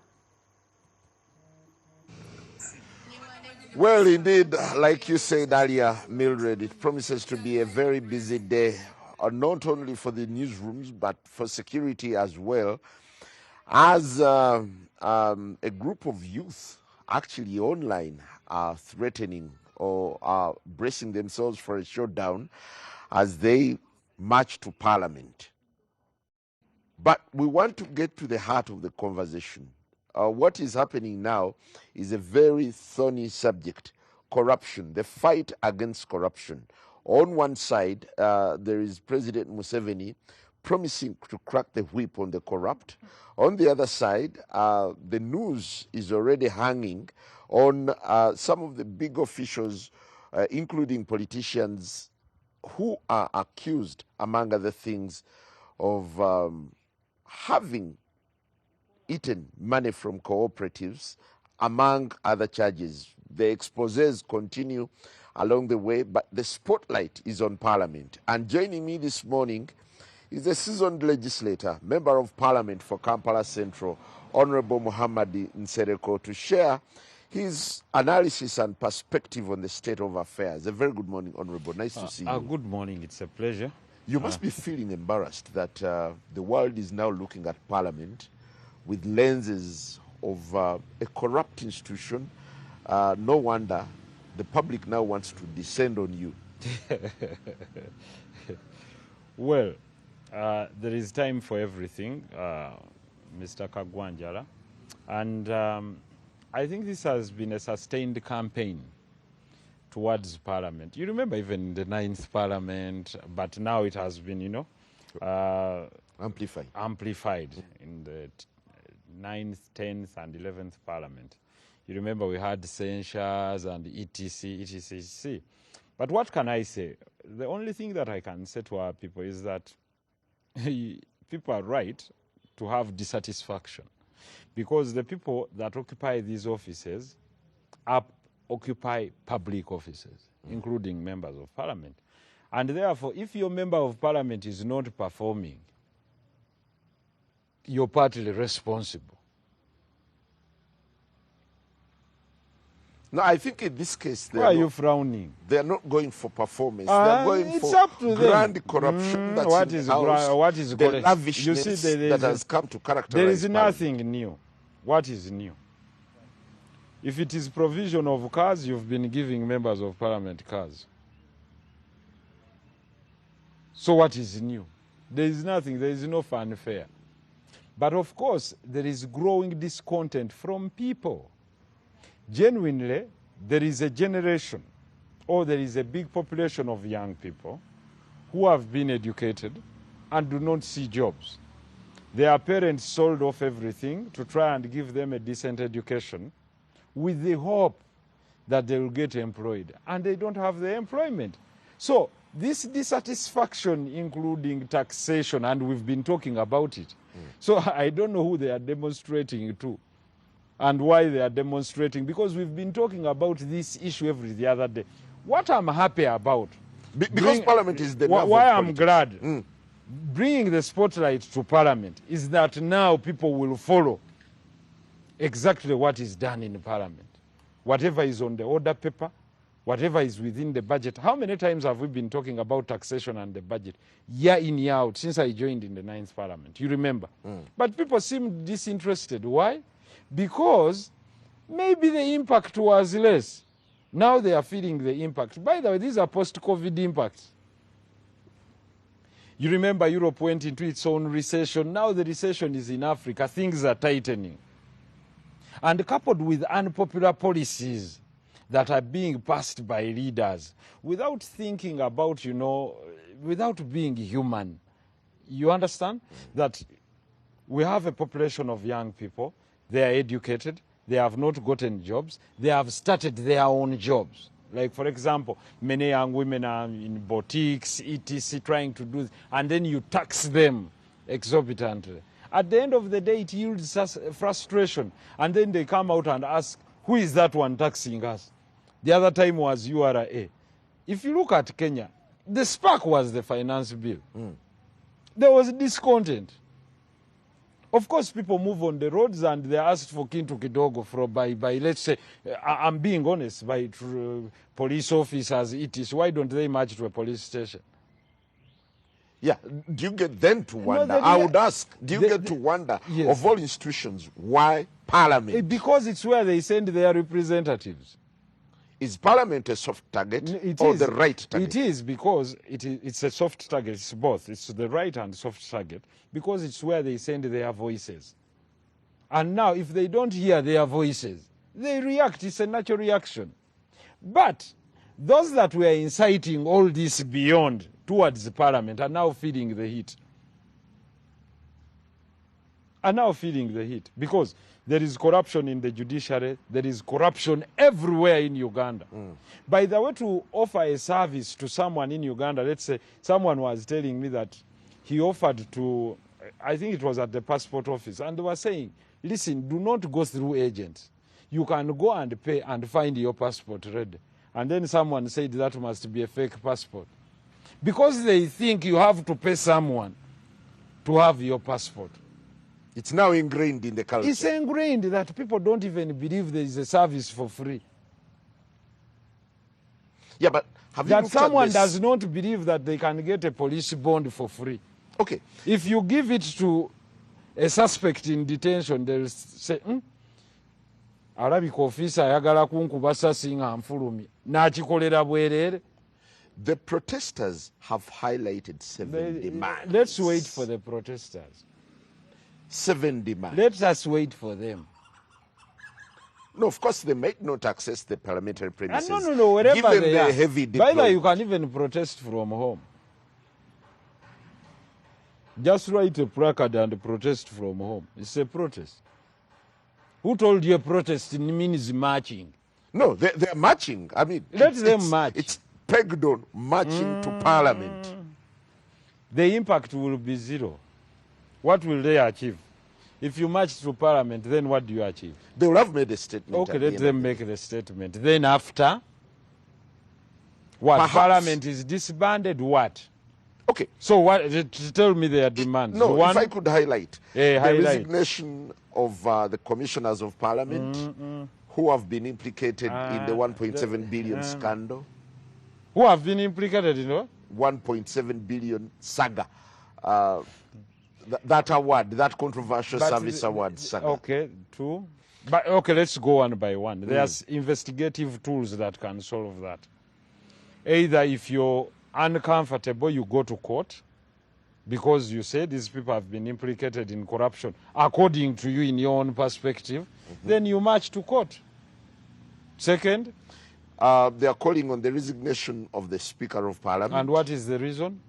Well, indeed, like you said earlier, Mildred, it promises to be a very busy day, not only for the newsrooms, but for security as well, as a group of youth actually online are threatening or are bracing themselves for a showdown as they march to Parliament. But we want to get to the heart of the conversation. What is happening now is a very thorny subject: corruption, the fight against corruption. On one side, there is President Museveni promising to crack the whip on the corrupt. On the other side, the news is already hanging on some of the big officials, including politicians, who are accused, among other things, of having eaten money from cooperatives, among other charges. The exposés continue along the way, but the spotlight is on Parliament. And joining me this morning is a seasoned legislator, Member of Parliament for Kampala Central, Honorable Muhammad Nsereko, to share his analysis and perspective on the state of affairs. A very good morning, Honorable. Nice to see you. Good morning. It's a pleasure. You must be feeling embarrassed that the world is now looking at Parliament with lenses of a corrupt institution. No wonder the public now wants to descend on you. Well, there is time for everything, Mr. Kagwa Njala. And I think this has been a sustained campaign towards Parliament. You remember even the 9th Parliament, but now it has been, you know, amplified in the 9th, 10th, and 11th Parliament. You remember we had censures and etc. But what can I say? The only thing that I can say to our people is that people are right to have dissatisfaction, because the people that occupy these offices occupy public offices, including members of parliament. And therefore, if your member of parliament is not performing, you're partly responsible. No, I think in this case, Why are you frowning? They're not going for performance. They're going it's for up to them. grand corruption. That's What in is the house, what is the correct? lavishness You see, that has come to characterize there is Parliament. nothing new. What is new? If it is provision of cars, you've been giving members of parliament cars. So what is new? There is nothing. There is no fanfare. But of course, there is growing discontent from people. Genuinely, there is a generation, or there is a big population of young people who have been educated and do not see jobs. Their parents sold off everything to try and give them a decent education with the hope that they will get employed, and they don't have the employment. So this dissatisfaction, including taxation, and we've been talking about it. So I don't know who they are demonstrating to and why they are demonstrating, because we've been talking about this issue the other day. What I'm happy about, because Parliament is the nerve why of I'm politics. glad bringing the spotlight to Parliament is that now people will follow exactly what is done in Parliament. Whatever is on the order paper, whatever is within the budget. How many times have we been talking about taxation and the budget? Year in, year out, since I joined in the 9th Parliament. You remember? But people seem disinterested. Why? Because maybe the impact was less. Now they are feeling the impact. By the way, these are post-COVID impacts. You remember Europe went into its own recession. Now the recession is in Africa. Things are tightening. And coupled with unpopular policies that are being passed by leaders without thinking about, without being human. You understand? That we have a population of young people. They are educated. They have not gotten jobs. They have started their own jobs. Like, for example, many young women are in boutiques, etc., trying to do this, and then you tax them exorbitantly. At the end of the day, it yields us frustration. And then they come out and ask, who is that one taxing us? The other time was URA. If you look at Kenya, the spark was the finance bill. There was discontent. Of course, people move on the roads and they asked for kintu kidogo by let's say, I'm being honest, by police officers, etc. Why don't they march to a police station? Yeah, do you get then to wonder? I would ask, do you get to wonder, yes, of all institutions, why Parliament? Because it's where they send their representatives. Is Parliament a soft target the right target? It is, because it's a soft target. It's both. It's the right and soft target, because it's where they send their voices. And now, if they don't hear their voices, they react. It's a natural reaction. But those that were inciting all this beyond towards the Parliament are now feeling the heat. Because there is corruption in the judiciary. There is corruption everywhere in Uganda. By the way, to offer a service to someone in Uganda, let's say someone was telling me that he offered to, I think it was at the passport office, and they were saying, listen, do not go through agents. You can go and pay and find your passport ready. And then someone said that must be a fake passport. Because they think you have to pay someone to have your passport. It's now ingrained in the culture. It's ingrained that people don't even believe there is a service for free. Yeah, but have you That looked at someone this? does not believe that they can get a police bond for free. Okay. If you give it to a suspect in detention, they'll say, alabika officer ayagala kunkuba ssasi nga nfulumye n'akikolera bwereere. The protesters have highlighted 7 demands. Let's wait for the protesters. 7 demands. Let us wait for them. No, of course, they might not access the parliamentary premises. No, wherever Given they the are. heavy By the way, deployment. you can even protest from home. Just write a placard and protest from home. It's a protest. Who told you a protest means marching? No, they're marching. I mean, Let them march. It's pegged on marching to Parliament. The impact will be zero. What will they achieve? If you march to Parliament, then what do you achieve? They will have made a statement. Okay, at the let end them of make the statement. Then after, what? Perhaps. Parliament is disbanded, what? Okay. So what? Tell me their demands. No, One, if I could highlight the resignation of the commissioners of Parliament who have been implicated in the 1.7 billion scandal. who have been implicated, you know? 1.7 billion saga. That award, that controversial service award saga. Okay, two. But okay, let's go one by one. There's investigative tools that can solve that. Either if you're uncomfortable, you go to court because you say these people have been implicated in corruption, according to you in your own perspective, then you march to court. Second, they are calling on the resignation of the Speaker of Parliament. and what is the reason?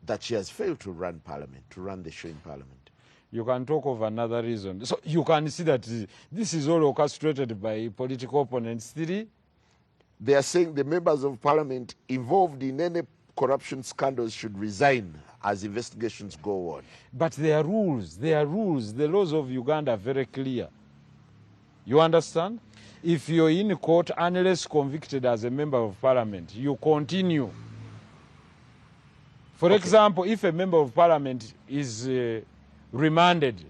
That she has failed to run Parliament, to run the show in Parliament. You can talk of another reason. So you can see that this is all orchestrated by political opponents. Three, They are saying the members of Parliament involved in any corruption scandals should resign as investigations go on. but there are rules. There are rules. The laws of Uganda are very clear. You understand? If you're in court, unless convicted as a member of Parliament, you continue. For example, if a member of Parliament is remanded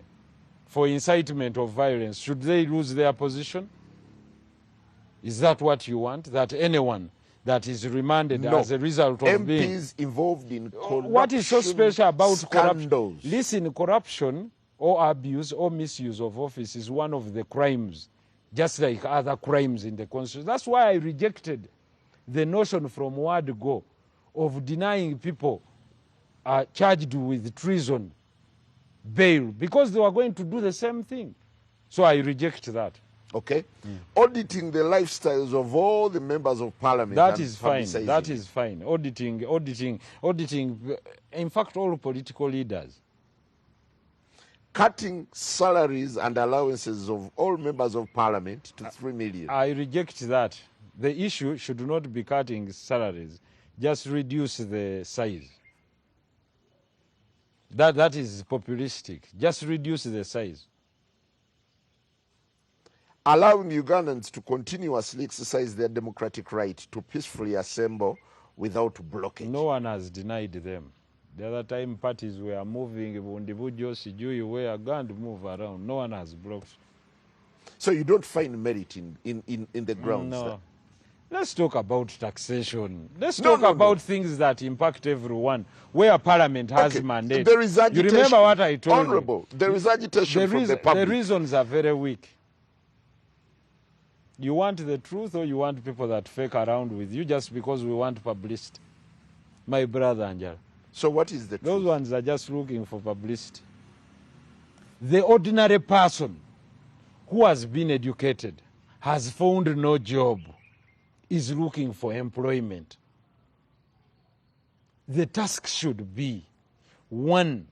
for incitement of violence, should they lose their position? Is that what you want? That anyone that is remanded No. as a result of being... MPs involved in corruption What is so special about scandals? corruption? Listen, corruption or abuse or misuse of office is one of the crimes, just like other crimes in the Constitution. That's why I rejected the notion from word go of denying people charged with treason bail, because they were going to do the same thing. So I reject that. Okay? Auditing the lifestyles of all the members of Parliament. That and is fine. publicizing That it. is fine. Auditing, in fact, all political leaders. Cutting salaries and allowances of all members of Parliament to 3 million. I reject that. The issue should not be cutting salaries. Just reduce the size. That is populistic. Just reduce the size. Allowing Ugandans to continuously exercise their democratic right to peacefully assemble without blockage. No one has denied them. The other time parties were moving, individuals, sijui where, go and move around. No one has blocked. So you don't find merit in the grounds? No. Let's talk about taxation. Let's No, talk no, about no. things that impact everyone, where Parliament has Okay, mandate. there is agitation. You remember what I told Honorable, there is agitation you? from the public. The reasons are very weak. You want the truth, or you want people that fake around with you just because we want publicity? My brother Angel. So what is the Those truth? ones are just looking for publicity. The ordinary person who has been educated, has found no job, is looking for employment. The task should be, one,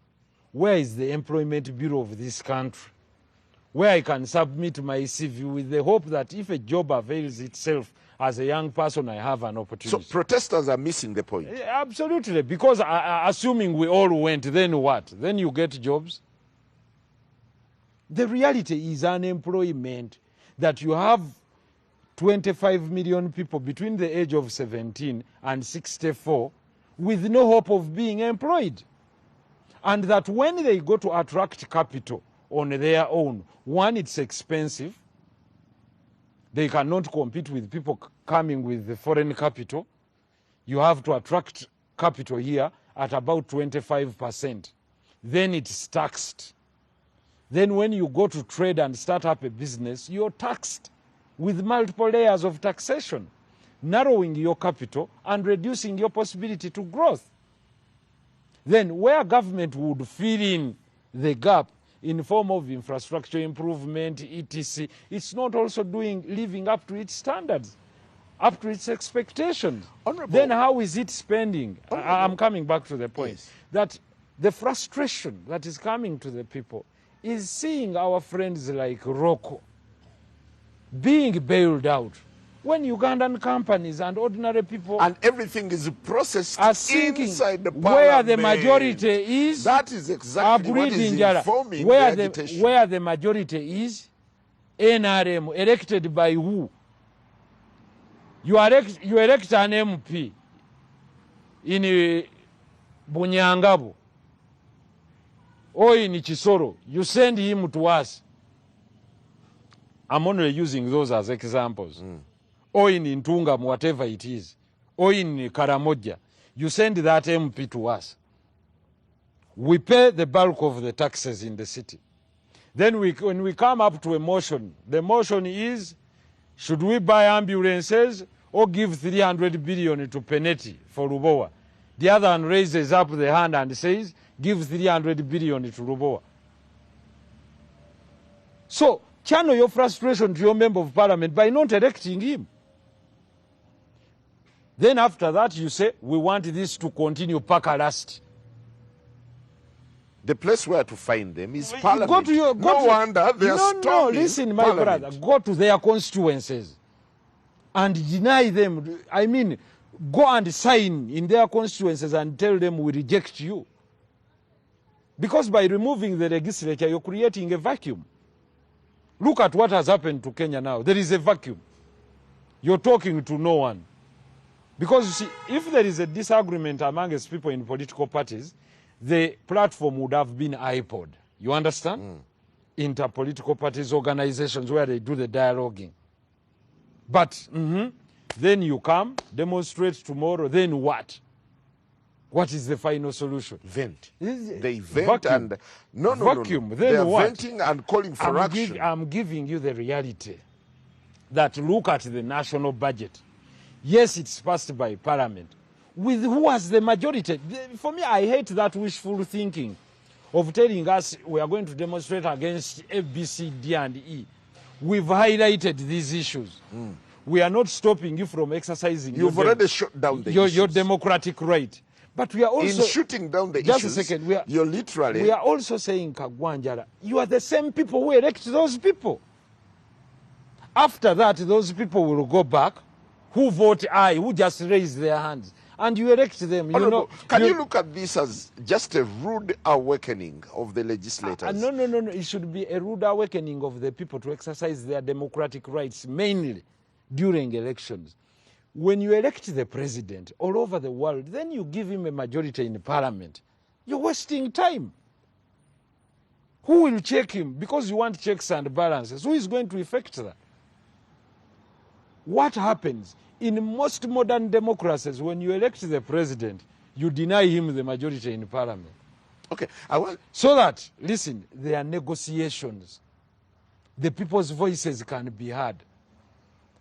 where is the employment bureau of this country, where I can submit my CV with the hope that if a job avails itself as a young person, I have an So opportunity. protesters are missing the point. Absolutely, because assuming we all went, then what? Then you get jobs? The reality is unemployment, that you have 25 million people between the age of 17 and 64 with no hope of being employed. And that when they go to attract capital on their own, one, it's expensive. They cannot compete with people coming with the foreign capital. You have to attract capital here at about 25%. Then it's taxed. Then when you go to trade and start up a business, you're taxed with multiple layers of taxation, narrowing your capital and reducing your possibility to growth. Then where government would fill in the gap in form of infrastructure improvement, etc., it's not also living up to its standards, up to its expectations. Honorable. Then how is it spending? I'm coming back to the point Yes. that the frustration that is coming to the people is seeing our friends like Rocco being bailed out when Ugandan companies and ordinary people and everything is processed are thinking inside the where parliament. the majority is. That is exactly what is informing where the agitation. where the majority is. NRM elected by who? You elect an MP in Bunyangabo or in Chisoro. You send him to us. I'm only using those as examples. Or in Ntungam, whatever it is. Or in Karamoja. You send that MP to us. We pay the bulk of the taxes in the city. Then when we come up to a motion, the motion is, should we buy ambulances or give 300 billion to Peneti for Rubowa? The other one raises up the hand and says, give 300 billion to Rubowa. So, channel your frustration to your member of parliament by not electing him. Then after that you say, we want this to continue paka last. The place where to find them is Go parliament. to your, No wonder they are no, storming listen, my parliament. brother, go to their constituencies and deny them. I mean, go and sign in their constituencies and tell them we reject you. Because by removing the legislature, you're creating a vacuum. Look at what has happened to Kenya now. There is a vacuum. You're talking to no one. Because you see, if there is a disagreement amongst people in political parties, the platform would have been iPod. You understand? Interpolitical parties, organizations where they do the dialoguing. But then you come, demonstrate tomorrow, then what? What is the final solution? Vent. Is- They vent vacuum. and no. Vacuum. Then They are what? venting and calling for action. I'm giving you the reality that look at the national budget. Yes, it's passed by parliament. With who has the majority? For me, I hate that wishful thinking of telling us we are going to demonstrate against A, B, C, D, and E. We've highlighted these issues. We are not stopping you from exercising You've already shut down the your issues. democratic right. But we are also... In shooting down the just issues, a second, you're literally... We are also saying, Kagwanjara, you are the same people who elect those people. After that, those people will go back, who vote aye, who just raise their hands, and you elect them. You know, Can you look at this as just a rude awakening of the legislators? No. It should be a rude awakening of the people to exercise their democratic rights, mainly during elections. When you elect the president all over the world, then you give him a majority in parliament. You're wasting time. Who will check him? Because you want checks and balances. Who is going to effect that? What happens? In most modern democracies, when you elect the president, you deny him the majority in parliament. Okay, So that, listen, there are negotiations. The people's voices can be heard.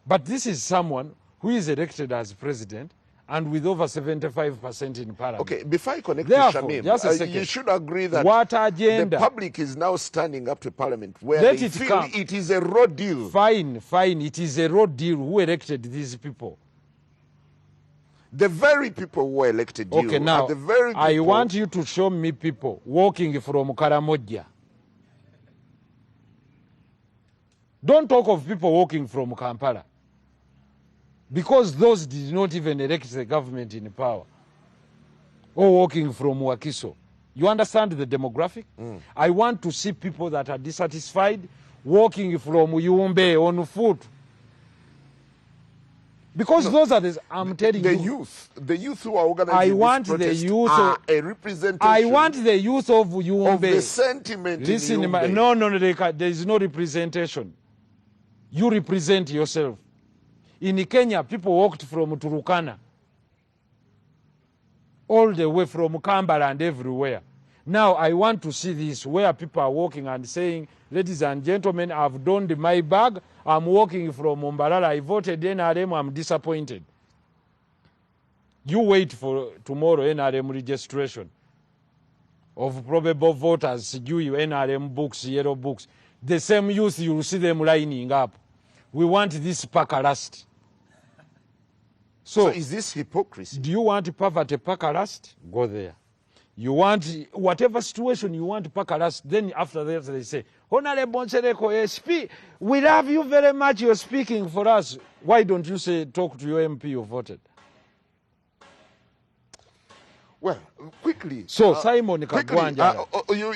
But this is someone who is elected as president and with over 75% in parliament. Okay, before I connect Therefore, to Shamim, just a second. you should agree that What agenda? the public is now standing up to parliament where Let they it feel come. it is a raw deal. Fine. It is a raw deal. Who elected these people? The very people who elected you Okay, now, are the very people... I want you to show me people walking from Karamoja. Don't talk of people walking from Kampala. Because those did not even elect the government in power. Or walking from Wakiso. You understand the demographic? I want to see people that are dissatisfied walking from Yumbe on foot. Because those are the, I'm telling you. The youth who are organizing I want this the protest youth are a representation I want the youth of Yumbe. of the sentiment Listen, in Yumbe. no, there is no representation. You represent yourself. In Kenya, people walked from Turukana all the way from Kampala and everywhere. Now, I want to see this, where people are walking and saying, ladies and gentlemen, I've donned my bag, I'm walking from Mumbalala, I voted NRM, I'm disappointed. You wait for tomorrow NRM registration of probable voters, NRM books, yellow books. The same youth, you will see them lining up. We want this paka last. So is this hypocrisy? do you want poverty paka last? Go there. You want whatever situation you want Pakalas, then after that they say, Honorable Nsereko, we love you very much, you're speaking for us. Why don't you say, talk to your MP you voted? Well, quickly. So, Simon Kagwanja,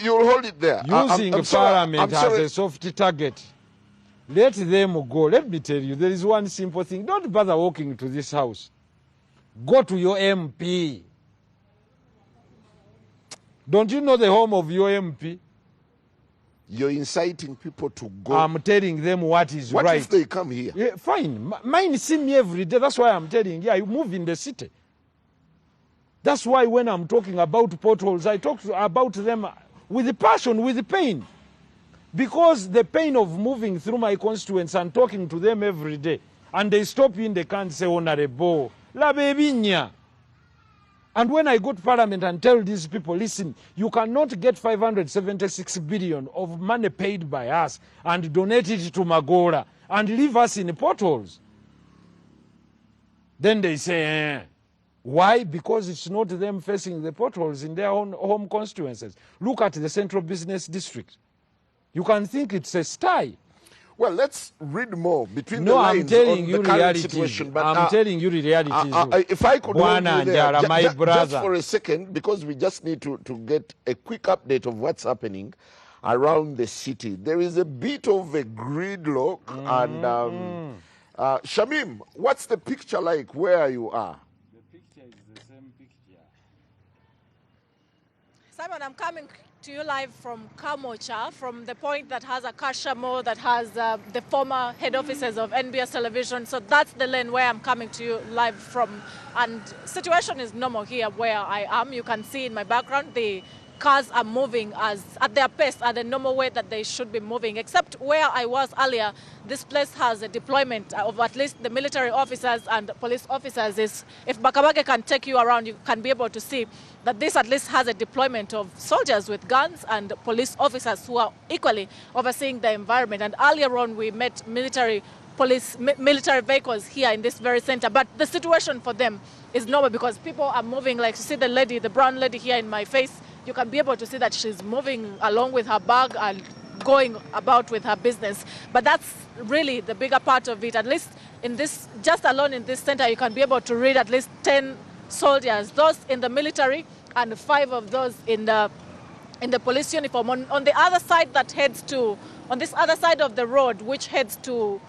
you'll hold it there. using Parliament as a soft target, let them go. Let me tell you, there is one simple thing. Don't bother walking to this house. Go to your MP. Don't you know the home of your MP? You're inciting people to go. I'm telling them what is right. What if they come here? Yeah, fine. Mine see me every day. That's why I'm telling you. I move in the city. That's why when I'm talking about potholes, I talk about them with passion, with pain. Because the pain of moving through my constituents and talking to them every day, and they stop you in the can say, Honorable, la bebinya. And when I go to Parliament and tell these people, listen, you cannot get 576 billion of money paid by us and donate it to Magora and leave us in potholes. Then they say, Why? Because it's not them facing the potholes in their own home constituencies. Look at the Central Business District. You can think it's a style. Well, let's read more between the lines on the current situation. But, I'm telling you the reality. If I could hold you there, my brother. just for a second, because we just need to get a quick update of what's happening around the city. There is a bit of a gridlock. And Shamim, what's the picture like where you are? The picture is the same picture. Simon, I'm coming to you live from Kamocha, from the point that has Akasha Mall, that has the former head offices of NBS Television. So that's the lane where I'm coming to you live from. And situation is normal here where I am. You can see in my background the cars are moving at their pace, at the normal way that they should be moving. Except where I was earlier, this place has a deployment of at least the military officers and police officers. If Bakabage can take you around, you can be able to see that this at least has a deployment of soldiers with guns and police officers who are equally overseeing the environment. And earlier on, we met military vehicles here in this very center. But the situation for them is normal because people are moving, like you see the lady, the brown lady here in my face. You can be able to see that she's moving along with her bag and going about with her business. But that's really the bigger part of it. At least in this, just alone in this center, you can be able to read at least 10 soldiers, those in the military and 5 of those in the police uniform. On the other side that heads to, on this other side of the road, which heads to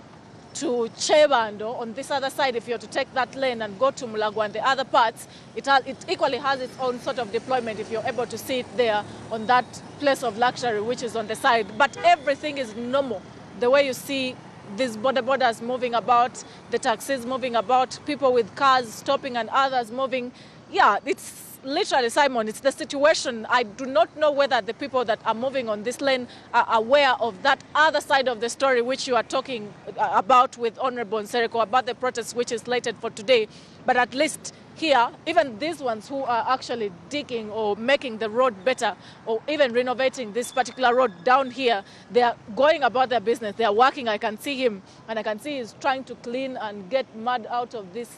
Chebando, on this other side, if you're to take that lane and go to Mulago and the other parts, it equally has its own sort of deployment if you're able to see it there on that place of luxury, which is on the side. But everything is normal. The way you see these borders moving about, the taxis moving about, people with cars stopping and others moving. Yeah, it's literally, Simon, it's the situation. I do not know whether the people that are moving on this lane are aware of that other side of the story which you are talking about with Honorable Nsereko, about the protest which is slated for today. But at least here, even these ones who are actually digging or making the road better or even renovating this particular road down here, they are going about their business. They are working. I can see him, and I can see he's trying to clean and get mud out of this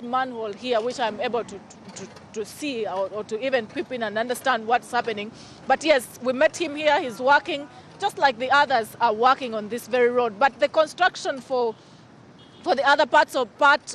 manhole here, which I'm able to see or to even peep in and understand what's happening. But yes, we met him here. He's working just like the others are working on this very road. But the construction for the other parts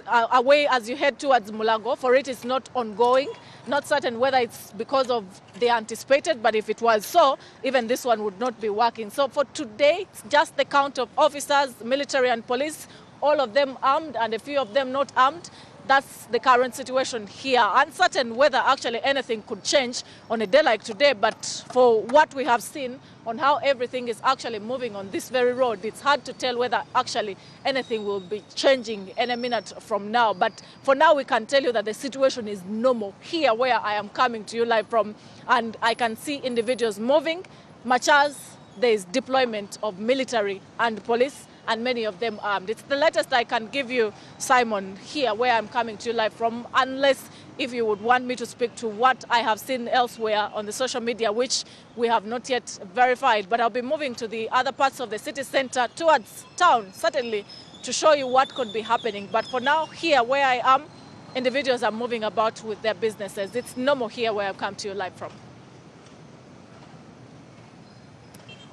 away as you head towards Mulago, for it is not ongoing. Not certain whether it's because of the anticipated, but if it was so, even this one would not be working. So for today, it's just the count of officers, military and police, all of them armed and a few of them not armed. That's the current situation here. Uncertain whether actually anything could change on a day like today, but for what we have seen on how everything is actually moving on this very road, it's hard to tell whether actually anything will be changing any minute from now. But for now, we can tell you that the situation is normal here where I am coming to you live from, and I can see individuals moving. Machas, there is deployment of military and police, and many of them armed. It's the latest I can give you, Simon, here where I'm coming to you live from, unless if you would want me to speak to what I have seen elsewhere on the social media, which we have not yet verified. But I'll be moving to the other parts of the city center towards town, certainly, to show you what could be happening. But for now, here where I am, individuals are moving about with their businesses. It's normal here where I've come to you live from.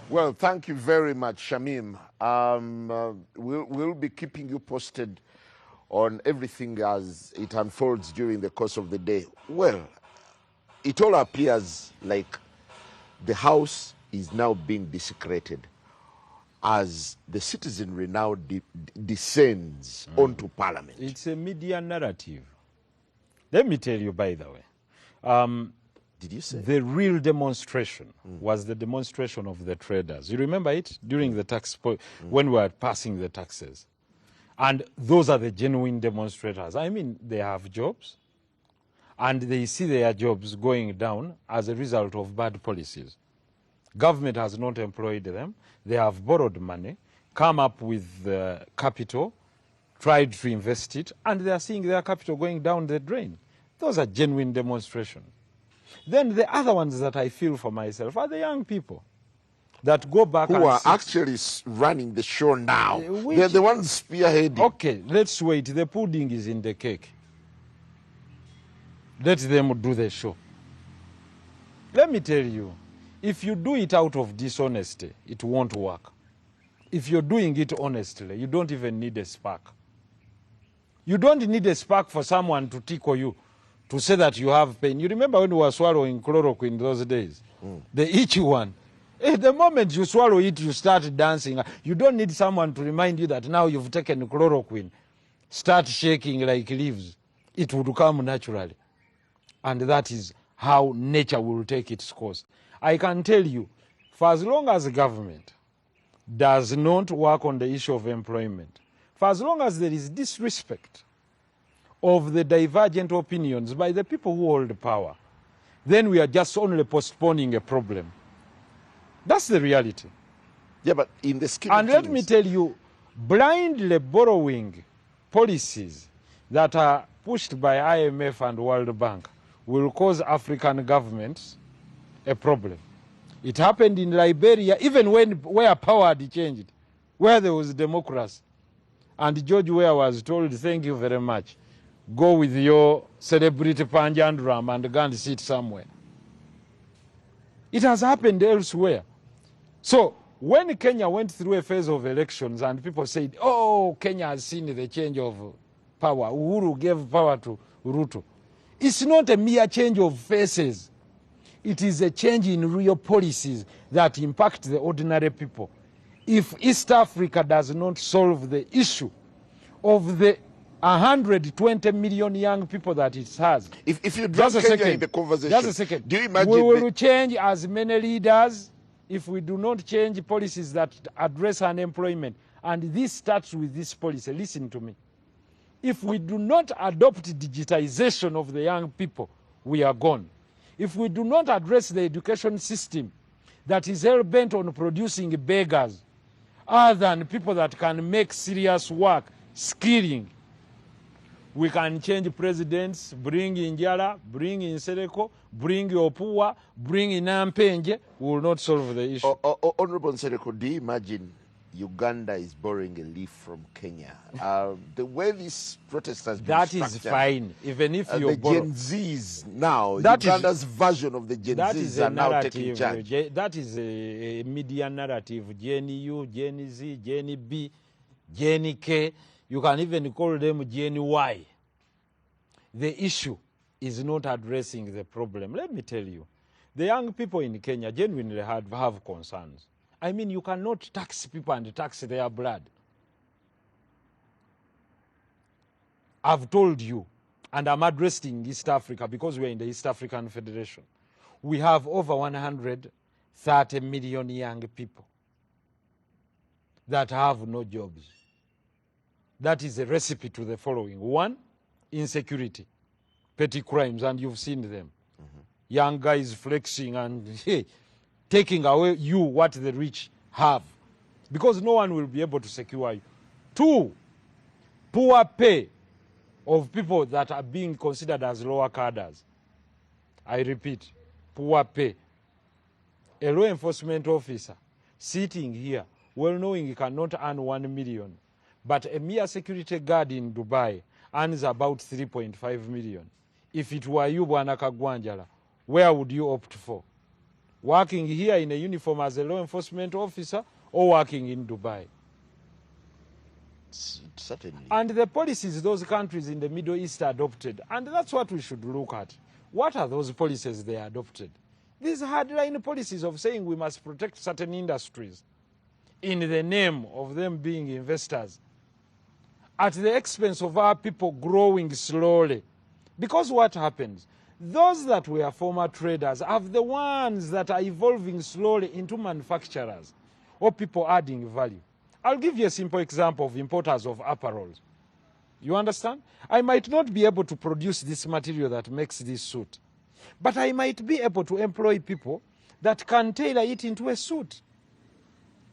Well, thank you very much, Shamim. We'll be keeping you posted on everything as it unfolds during the course of the day. Well, it all appears like the House is now being desecrated as the citizenry now descends onto Parliament. It's a media narrative. Let me tell you, by the way. Did you say? The real demonstration was the demonstration of the traders. You remember it? During the tax, when we were passing the taxes. And those are the genuine demonstrators. I mean, they have jobs, and they see their jobs going down as a result of bad policies. Government has not employed them. They have borrowed money, come up with capital, tried to invest it, and they are seeing their capital going down the drain. Those are genuine demonstrations. Then the other ones that I feel for myself are the young people that go back who and are sit. actually running the show now. Which- They're the ones spearheading. Okay, let's wait. The pudding is in the cake. Let them do the show. Let me tell you, if you do it out of dishonesty, it won't work. If you're doing it honestly, you don't even need a spark. You don't need a spark for someone to tickle you, to say that you have pain. You remember when we were swallowing chloroquine those days? The itchy one. The moment you swallow it, you start dancing. You don't need someone to remind you that now you've taken chloroquine. Start shaking like leaves. It would come naturally. And that is how nature will take its course. I can tell you, for as long as the government does not work on the issue of employment, for as long as there is disrespect of the divergent opinions by the people who hold power, then we are just only postponing a problem. That's the reality. Yeah, but in the scheme And of let things, me tell you, blindly borrowing policies that are pushed by IMF and World Bank will cause African governments a problem. It happened in Liberia, even where power had changed, where there was democracy. And George Weah was told, thank you very much. Go with your celebrity panjandram and go and sit somewhere. It has happened elsewhere. So when Kenya went through a phase of elections and people said, oh, Kenya has seen the change of power. Uhuru gave power to Ruto. It's not a mere change of faces. It is a change in real policies that impact the ordinary people. If East Africa does not solve the issue of the 120 million young people that it has. if you drop Kenya in the conversation, Just a second. do you imagine we will change as many leaders if we do not change policies that address unemployment. And this starts with this policy. Listen to me. If we do not adopt digitization of the young people, we are gone. If we do not address the education system that is hell-bent on producing beggars, other than people that can make serious work, skilling, we can change presidents, bring in Njala, bring in Sereko, bring Opua, bring in Nampenje, we will not solve the issue. Honorable Sereko, do you imagine Uganda is borrowing a leaf from Kenya? The way this protest has been That is structured, fine, even if you the borrow. Gen Zs now, That is- Uganda's version of the Gen That is Zs a are now taking narrative. charge. That is a media narrative. Gen U, Gen Z, Gen B, Gen K. You can even call them Gen Y. The issue is not addressing the problem. Let me tell you, the young people in Kenya genuinely have concerns. I mean, you cannot tax people and tax their blood. I've told you, and I'm addressing East Africa because we're in the East African Federation. We have over 130 million young people that have no jobs. That is a recipe to the following. One, insecurity, petty crimes, and you've seen them. Young guys flexing and taking away you what the rich have, because no one will be able to secure you. Two, poor pay of people that are being considered as lower cadres. I repeat, poor pay. A law enforcement officer sitting here, well knowing he cannot earn 1 million, but a mere security guard in Dubai earns about 3.5 million. If it were you, Bwana Kagwanjala, where would you opt for? Working here in a uniform as a law enforcement officer or working in Dubai? Certainly. And the policies those countries in the Middle East adopted, and that's what we should look at. What are those policies they adopted? These hardline policies of saying we must protect certain industries in the name of them being investors at the expense of our people growing slowly. Because what happens? Those that were former traders are the ones that are evolving slowly into manufacturers or people adding value. I'll give you a simple example of importers of apparels. You understand? I might not be able to produce this material that makes this suit, but I might be able to employ people that can tailor it into a suit.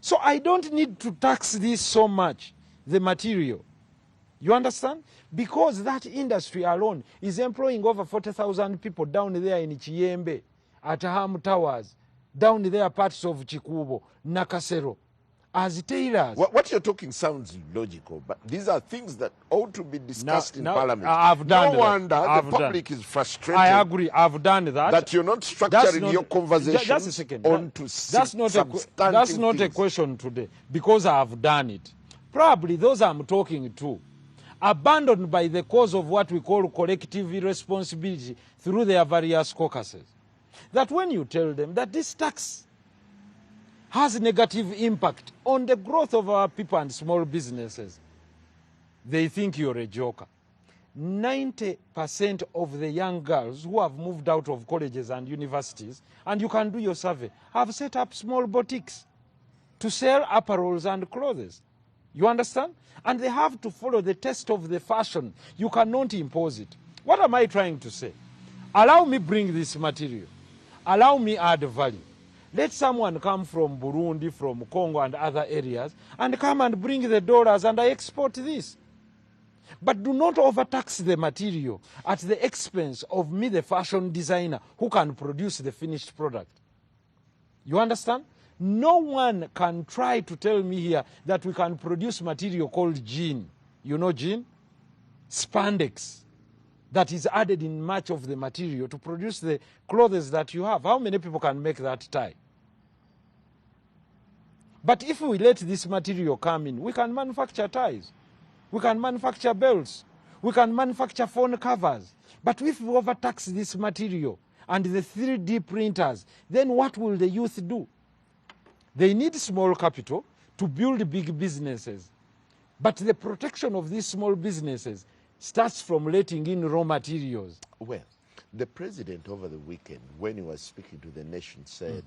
So I don't need to tax this so much, the material. You understand? Because that industry alone is employing over 40,000 people down there in Chiyembe, at Ham Towers, down there parts of Chikubo, Nakasero, as tailors. What you're talking sounds logical, but these are things that ought to be discussed in Parliament. I've done no wonder the public is frustrated. I agree, I've done that. That you're not structuring your conversation just a second. onto that's not a question today, because I've done it. Probably those I'm talking to, abandoned by the cause of what we call collective irresponsibility through their various caucuses. That when you tell them that this tax has negative impact on the growth of our people and small businesses, they think you're a joker. 90% of the young girls who have moved out of colleges and universities, and you can do your survey, have set up small boutiques to sell apparels and clothes. You understand? And they have to follow the test of the fashion. You cannot impose it. What am I trying to say? Allow me bring this material. Allow me add value. Let someone come from Burundi, from Congo and other areas, and come and bring the dollars, and I export this. But do not overtax the material at the expense of me, the fashion designer, who can produce the finished product. You understand? No one can try to tell me here that we can produce material called jean. You know jean? Spandex. That is added in much of the material to produce the clothes that you have. How many people can make that tie? But if we let this material come in, we can manufacture ties. We can manufacture belts. We can manufacture phone covers. But if we overtax this material and the 3D printers, then what will the youth do? They need small capital to build big businesses. But the protection of these small businesses starts from letting in raw materials. Well, the president over the weekend, when he was speaking to the nation, said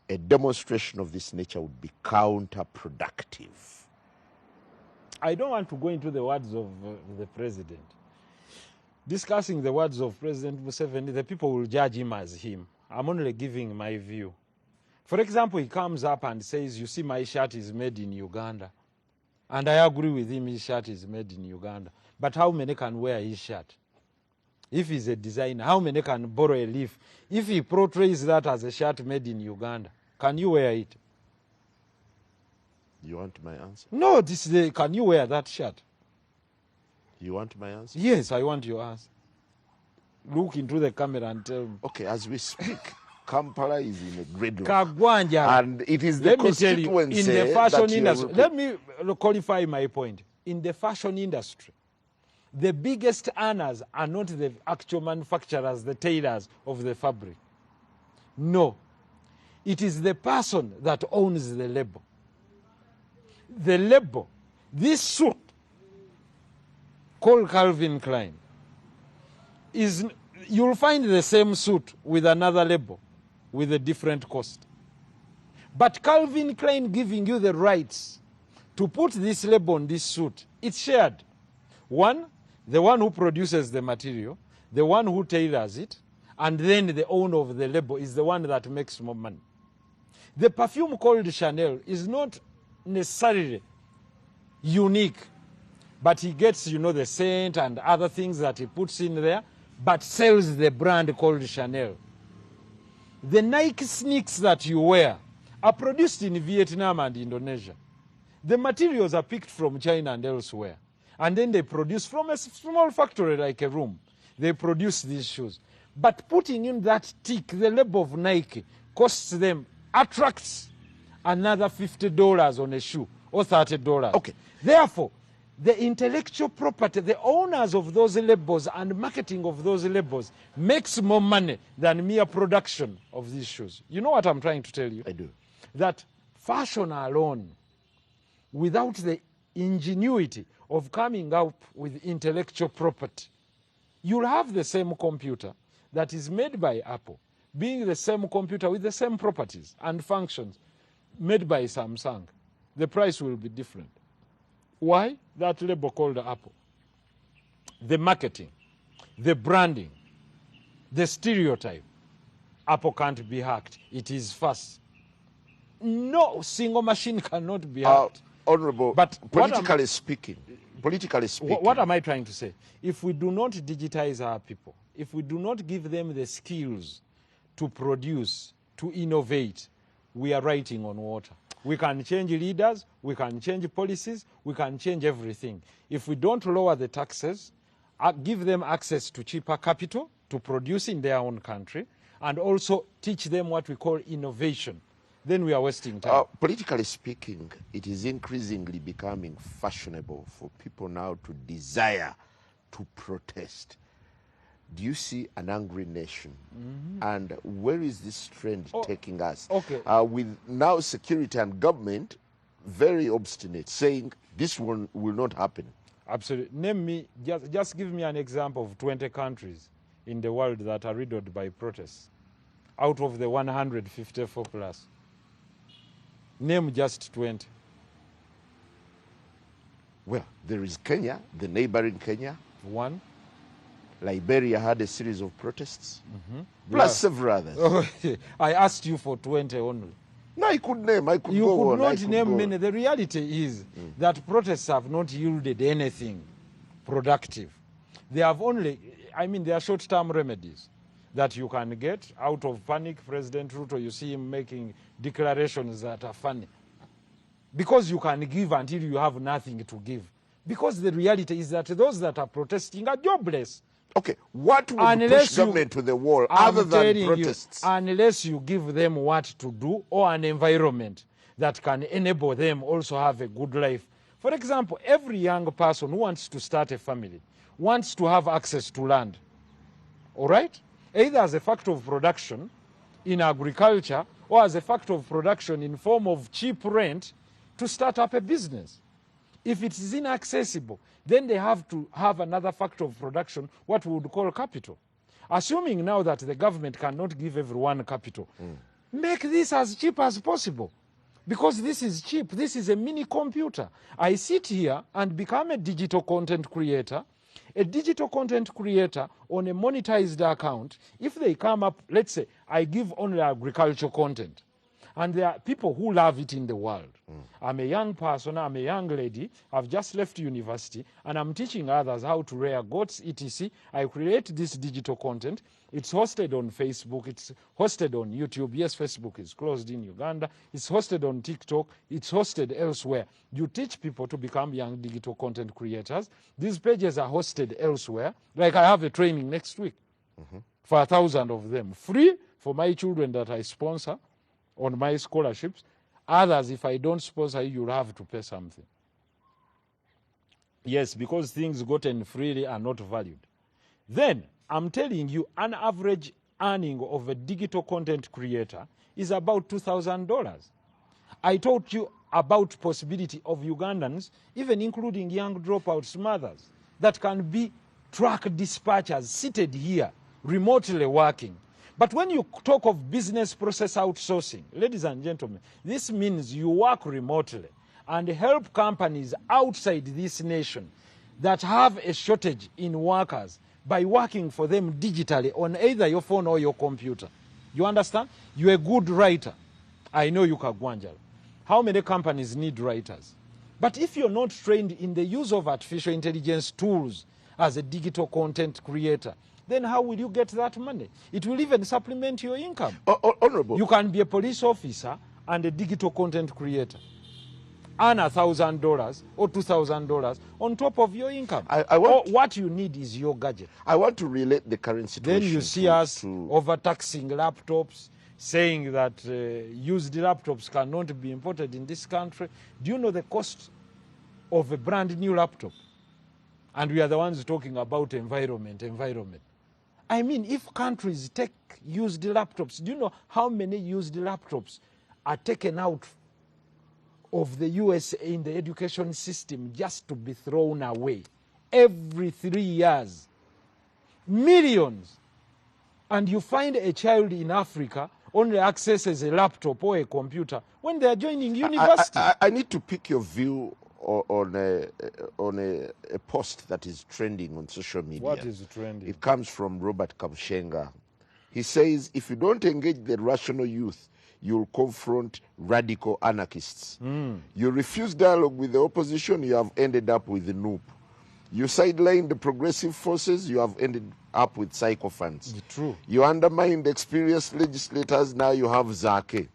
a demonstration of this nature would be counterproductive. I don't want to go into the words of the president. Discussing the words of President Museveni, the people will judge him as him. I'm only giving my view. For example, he comes up and says, you see, my shirt is made in Uganda. And I agree with him, his shirt is made in Uganda. But how many can wear his shirt? If he's a designer, how many can borrow a leaf? If he portrays that as a shirt made in Uganda, can you wear it? You want my answer? No, can you wear that shirt? You want my answer? Yes, I want your answer. Look into the camera and tell me. Okay, as we speak, Kampala is in a gridlock. Kagwanja. And it is the constituency in the fashion industry. Let me qualify my point. In the fashion industry, the biggest earners are not the actual manufacturers, the tailors of the fabric. No. It is the person that owns the label. The label, this suit called Calvin Klein, you'll find the same suit with another label with a different cost. But Calvin Klein giving you the rights to put this label on this suit, it's shared. One, the one who produces the material, the one who tailors it, and then the owner of the label is the one that makes more money. The perfume called Chanel is not necessarily unique, but he gets, the scent and other things that he puts in there, but sells the brand called Chanel. The Nike sneakers that you wear are produced in Vietnam and Indonesia. The materials are picked from China and elsewhere. And then they produce from a small factory like a room. They produce these shoes. But putting in that tick, the label of Nike, costs them, attracts another $50 on a shoe or $30. Okay. Therefore, the intellectual property, the owners of those labels and marketing of those labels makes more money than mere production of these shoes. You know what I'm trying to tell you? I do. That fashion alone, without the ingenuity of coming up with intellectual property, you'll have the same computer that is made by Apple, being the same computer with the same properties and functions made by Samsung. The price will be different. Why? That label called Apple. The marketing, the branding, the stereotype. Apple can't be hacked. It is fast. No single machine cannot be hacked. Honorable, But politically speaking, what am I trying to say? If we do not digitize our people, if we do not give them the skills to produce, to innovate, we are writing on water. We can change leaders, we can change policies, we can change everything. If we don't lower the taxes, give them access to cheaper capital to produce in their own country, and also teach them what we call innovation, then we are wasting time. Politically speaking, it is increasingly becoming fashionable for people now to desire to protest. Do you see an angry nation? And where is this trend taking us? Okay. With now security and government very obstinate, saying this one will not happen. Absolutely. Name me, just give me an example of 20 countries in the world that are riddled by protests out of the 154 plus. Name just 20. Well, there is Kenya, the neighboring Kenya. One. Liberia had a series of protests, plus several others. I asked you for 20 only. No, I could name. I could You go could on. not name many. The reality is that protests have not yielded anything productive. They have only, I mean, they are short-term remedies that you can get out of panic. President Ruto, you see him making declarations that are funny. Because you can give until you have nothing to give. Because the reality is that those that are protesting are jobless. Okay, what would push government to the wall other than protests? Unless you give them what to do or an environment that can enable them also have a good life. For example, every young person who wants to start a family wants to have access to land. All right? Either as a factor of production in agriculture or as a factor of production in form of cheap rent to start up a business. If it is inaccessible, then they have to have another factor of production, what we would call capital. Assuming now that the government cannot give everyone capital, make this as cheap as possible. Because this is cheap. This is a mini computer. I sit here and become a digital content creator. A digital content creator on a monetized account, if they come up, let's say, I give only agricultural content. And there are people who love it in the world. I'm a young person, I'm a young lady, I've just left university, and I'm teaching others how to rear goats, etc. I create this digital content. It's hosted on Facebook, it's hosted on YouTube. Yes, Facebook is closed in Uganda. It's hosted on TikTok, it's hosted elsewhere. You teach people to become young digital content creators. These pages are hosted elsewhere. Like I have a training next week for 1,000 of them. Free for my children that I sponsor on my scholarships. Others, if I don't sponsor you, you'll have to pay something. Yes, because things gotten freely are not valued. Then, I'm telling you, an average earning of a digital content creator is about $2,000. I told you about possibility of Ugandans, even including young dropouts mothers, that can be truck dispatchers seated here, remotely working. But when you talk of business process outsourcing, ladies and gentlemen, this means you work remotely and help companies outside this nation that have a shortage in workers by working for them digitally on either your phone or your computer. You understand? You're a good writer. I know you Kagwanjala. How many companies need writers? But if you're not trained in the use of artificial intelligence tools as a digital content creator, then how will you get that money? It will even supplement your income. Honorable. You can be a police officer and a digital content creator. earn $1,000 or $2,000 on top of your income. What you need is your gadget. I want to relate the current situation. Then you see us overtaxing laptops, saying that used laptops cannot be imported in this country. Do you know the cost of a brand new laptop? And we are the ones talking about environment. I mean, if countries take used laptops, do you know how many used laptops are taken out of the USA in the education system just to be thrown away every 3 years? Millions. And you find a child in Africa only accesses a laptop or a computer when they are joining university. I need to pick your view on a post that is trending on social media. What is trending? It comes from Robert Kabushenga. He says, if you don't engage the rational youth, you'll confront radical anarchists. You refuse dialogue with the opposition, you have ended up with the noob. You sideline the progressive forces, you have ended up with sycophants. True. You undermine the experienced legislators, now you have Zake.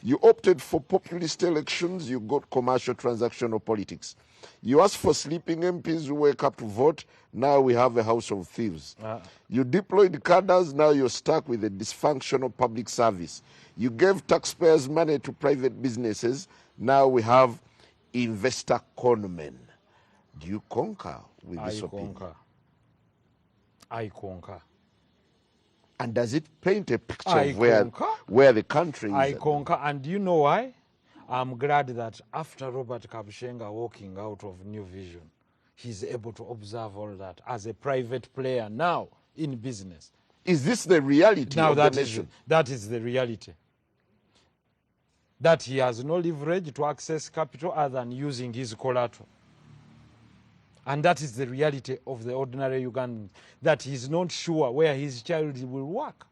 You opted for populist elections, you got commercial transactional politics. You asked for sleeping MPs who wake up to vote, now we have a house of thieves. You deployed cadres, now you're stuck with a dysfunctional public service. You gave taxpayers' money to private businesses, now we have investor conmen. Do you concur with this opinion? I concur. And does it paint a picture of where the country is? I concur. And do you know why? I'm glad that after Robert Kabushenga walking out of New Vision, he's able to observe all that as a private player now in business. Is this the reality of the nation? That is the reality. That he has no leverage to access capital other than using his collateral. And that is the reality of the ordinary Ugandan, that he's not sure where his child will work,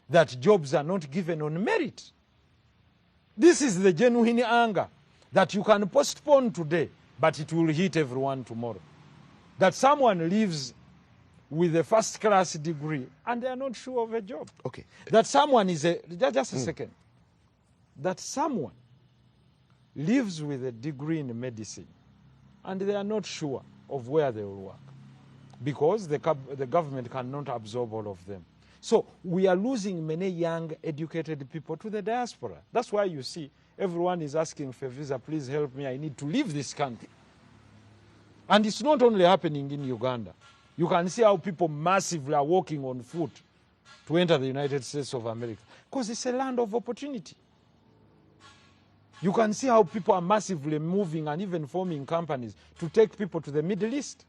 that jobs are not given on merit. This is the genuine anger, that you can postpone today, but it will hit everyone tomorrow. That someone lives with a first-class degree and they are not sure of a job. Okay. That someone is just a second. That someone lives with a degree in medicine and they are not sure of where they will work because the government cannot absorb all of them. So we are losing many young, educated people to the diaspora. That's why you see everyone is asking for a visa, please help me, I need to leave this country. And it's not only happening in Uganda. You can see how people massively are walking on foot to enter the United States of America because it's a land of opportunity. You can see how people are massively moving and even forming companies to take people to the Middle East.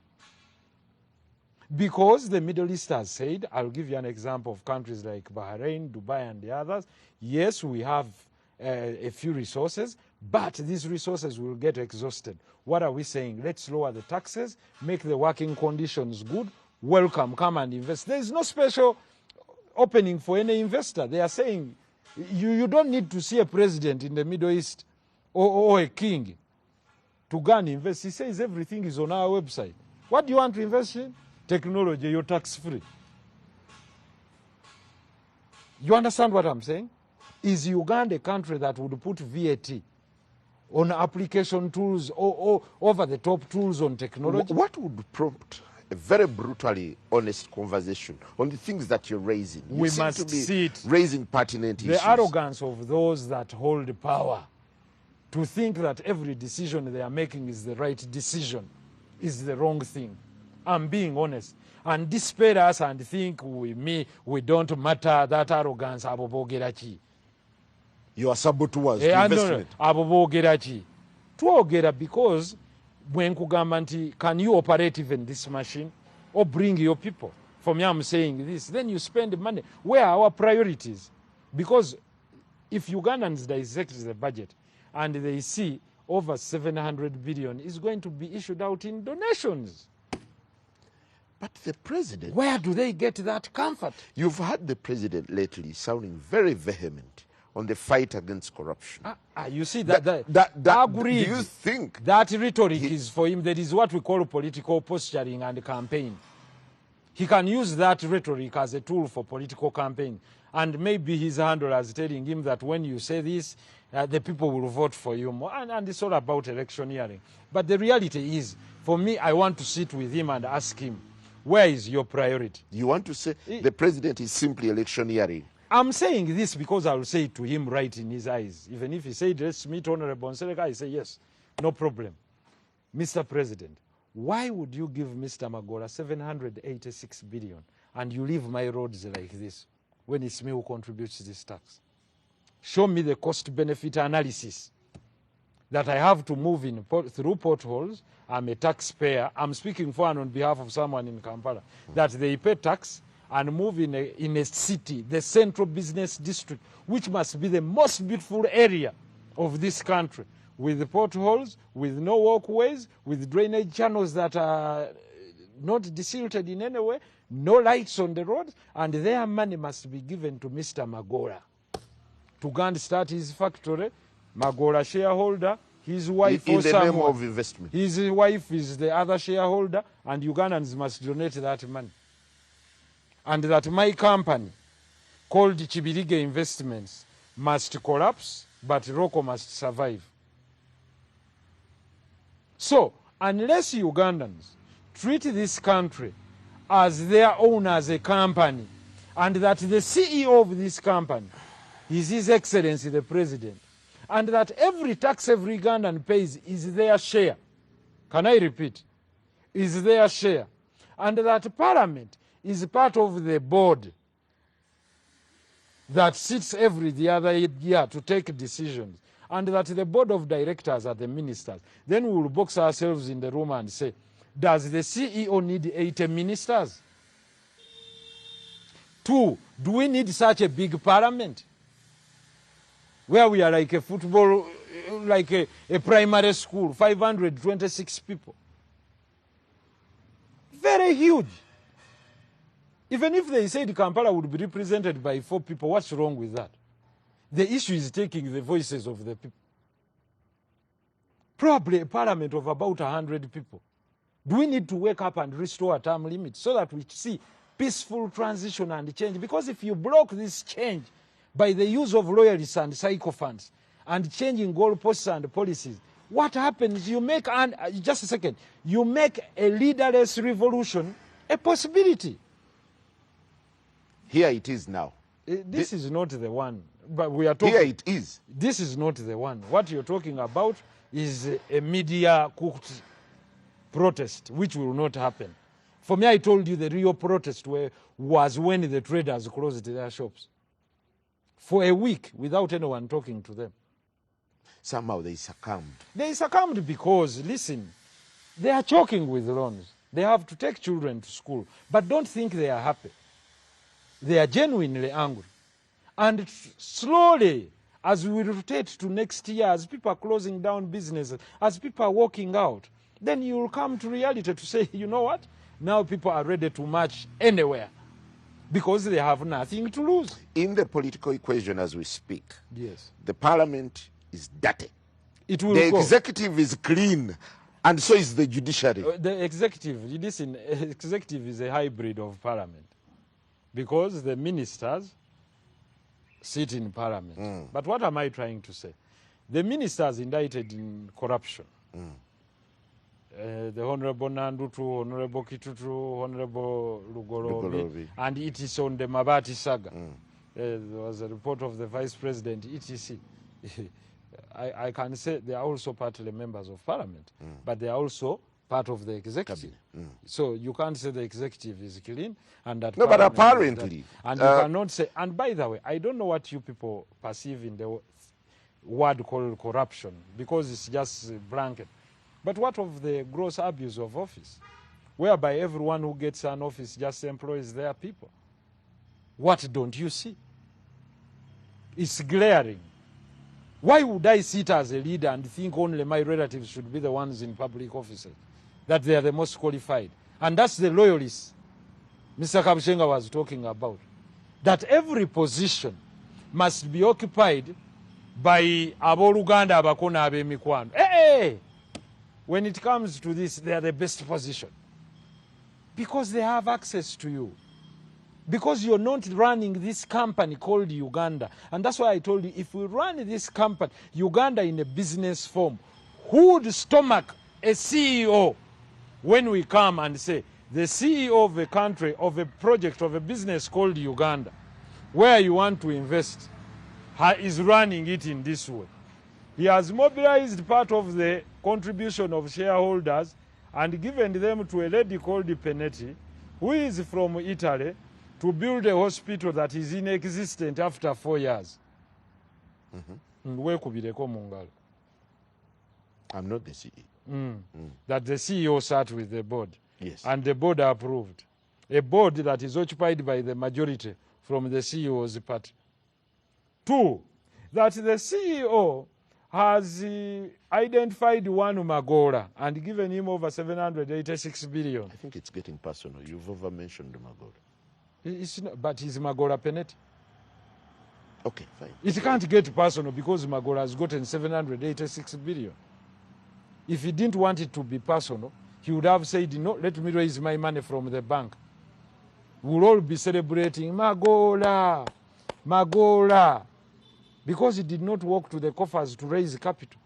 Because the Middle East has said, I'll give you an example of countries like Bahrain, Dubai, and the others. Yes, we have a few resources, but these resources will get exhausted. What are we saying? Let's lower the taxes, make the working conditions good, welcome, come and invest. There is no special opening for any investor. They are saying, you don't need to see a president in the Middle East or a king to go and invest. He says everything is on our website. What do you want to invest in? Technology, you're tax-free. You understand what I'm saying? Is Uganda a country that would put VAT on application tools or over-the-top tools on technology? What would prompt a very brutally honest conversation on the things that you're raising? We must see it. Raising pertinent issues. The arrogance of those that hold power to think that every decision they are making is the right decision is the wrong thing. I'm being honest. And despair us and think we don't matter, that arrogance. You are saboteurs to investment. Because when Kugamanti, can you operate even this machine or bring your people? For me, I'm saying this. Then you spend money. Where are our priorities? Because if Ugandans dissect the budget and they see over 700 billion is going to be issued out in donations. But the president... Where do they get that comfort? You've had the president lately sounding very vehement on the fight against corruption. You see, agreed. Do you think... That rhetoric is for him. That is what we call political posturing and campaign. He can use that rhetoric as a tool for political campaign. And maybe his handler is telling him that when you say this, the people will vote for you more. And it's all about electioneering. But the reality is, for me, I want to sit with him and ask him, where is your priority? You want to say the president is simply electioneering? I'm saying this because I will say it to him right in his eyes. Even if he said, let's meet Honorable Nsereka, I say, yes, no problem. Mr. President, why would you give Mr. Magora 786 billion and you leave my roads like this when it's me who contributes this tax? Show me the cost-benefit analysis that I have to move in through potholes. I'm a taxpayer. I'm speaking for and on behalf of someone in Kampala, that they pay tax and move in a city, the central business district, which must be the most beautiful area of this country, with potholes, with no walkways, with drainage channels that are not desilted in any way, no lights on the roads, and their money must be given to Mr. Magora to go and start his factory. Magora shareholder, his wife in the name of investment. His wife is the other shareholder, and Ugandans must donate that money. And that my company, called Chibirige Investments, must collapse, but Roko must survive. So, unless Ugandans treat this country as their own as a company, and that the CEO of this company is His Excellency the President, and that every tax every Ugandan pays is their share, can I repeat, is their share, and that Parliament is part of the board that sits every the other year to take decisions, and that the board of directors are the ministers, then we will box ourselves in the room and say, does the CEO need 80 ministers? 2, do we need such a big parliament where we are like a football, like a primary school, 526 people? Very huge. Even if they said Kampala would be represented by 4 people, what's wrong with that? The issue is taking the voices of the people. Probably a parliament of about 100 people. Do we need to wake up and restore a term limit so that we see peaceful transition and change? Because if you block this change by the use of loyalists and sycophants and changing goalposts and policies, what happens? You make, just a second, you make a leaderless revolution a possibility. Here it is now. This is not the one, but we are talking. Here it is. This is not the one. What you're talking about is a media-cooked protest, which will not happen. For me, I told you the real protest was when the traders closed their shops for a week without anyone talking to them. Somehow they succumbed. They succumbed because, listen, they are choking with loans. They have to take children to school, but don't think they are happy. They are genuinely angry. And slowly, as we rotate to next year, as people are closing down businesses, as people are walking out, then you will come to reality to say, you know what? Now people are ready to march anywhere because they have nothing to lose. In the political equation as we speak, yes, the parliament is dirty. It will the go. Executive is clean, and so is the judiciary. The executive, listen, executive is a hybrid of parliament because the ministers sit in parliament. But what am I trying to say? The ministers indicted in corruption. The Honorable Nandutu, Honorable Kitutu, Honorable Lugorobi, and it is on the Mabati saga. There was a report of the Vice President, etc. I can say they are also partly members of Parliament, but they are also part of the executive. So you can't say the executive is clean and that. No, but apparently. And you cannot say, and by the way, I don't know what you people perceive in the word called corruption, because it's just blanket. But what of the gross abuse of office, whereby everyone who gets an office just employs their people? What don't you see? It's glaring. Why would I sit as a leader and think only my relatives should be the ones in public offices, that they are the most qualified? And that's the loyalists Mr. Kabushenga was talking about, that every position must be occupied by Aboluganda Abakona Abemikwano. Hey! When it comes to this, they are the best position because they have access to you. because you're not running this company called Uganda. And that's why I told you, if we run this company, Uganda in a business form, who would stomach a CEO when we come and say, the CEO of a country, of a project, of a business called Uganda, where you want to invest, is running it in this way? He has mobilized part of the contribution of shareholders and given them to a lady called Penetti, who is from Italy, to build a hospital that is inexistent after 4 years. I'm not the CEO. That the CEO sat with the board. Yes. And the board approved. A board that is occupied by the majority from the CEO's party. 2, that the CEO has identified one Magola and given him over 786 billion. I think it's getting personal. You've over-mentioned Magola. It's not, but he's Magola Penetti. Okay, fine. It can't get personal because Magola has gotten 786 billion. If he didn't want it to be personal, he would have said, no, let me raise my money from the bank. We'll all be celebrating Magola, Magola, because he did not walk to the coffers to raise capital.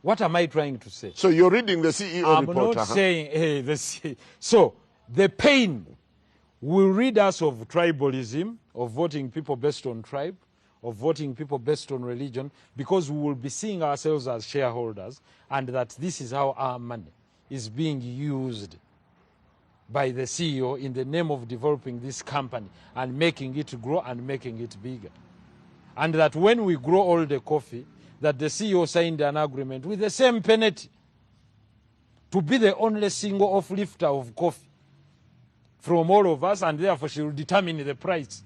What am I trying to say? So you're reading the CEO report. I'm not saying, hey, so the pain will rid us of tribalism, of voting people based on tribe, of voting people based on religion, because we will be seeing ourselves as shareholders, and that this is how our money is being used by the CEO in the name of developing this company and making it grow and making it bigger. And that when we grow all the coffee, that the CEO signed an agreement with the same Penetti to be the only single off-lifter of coffee from all of us, and therefore she will determine the price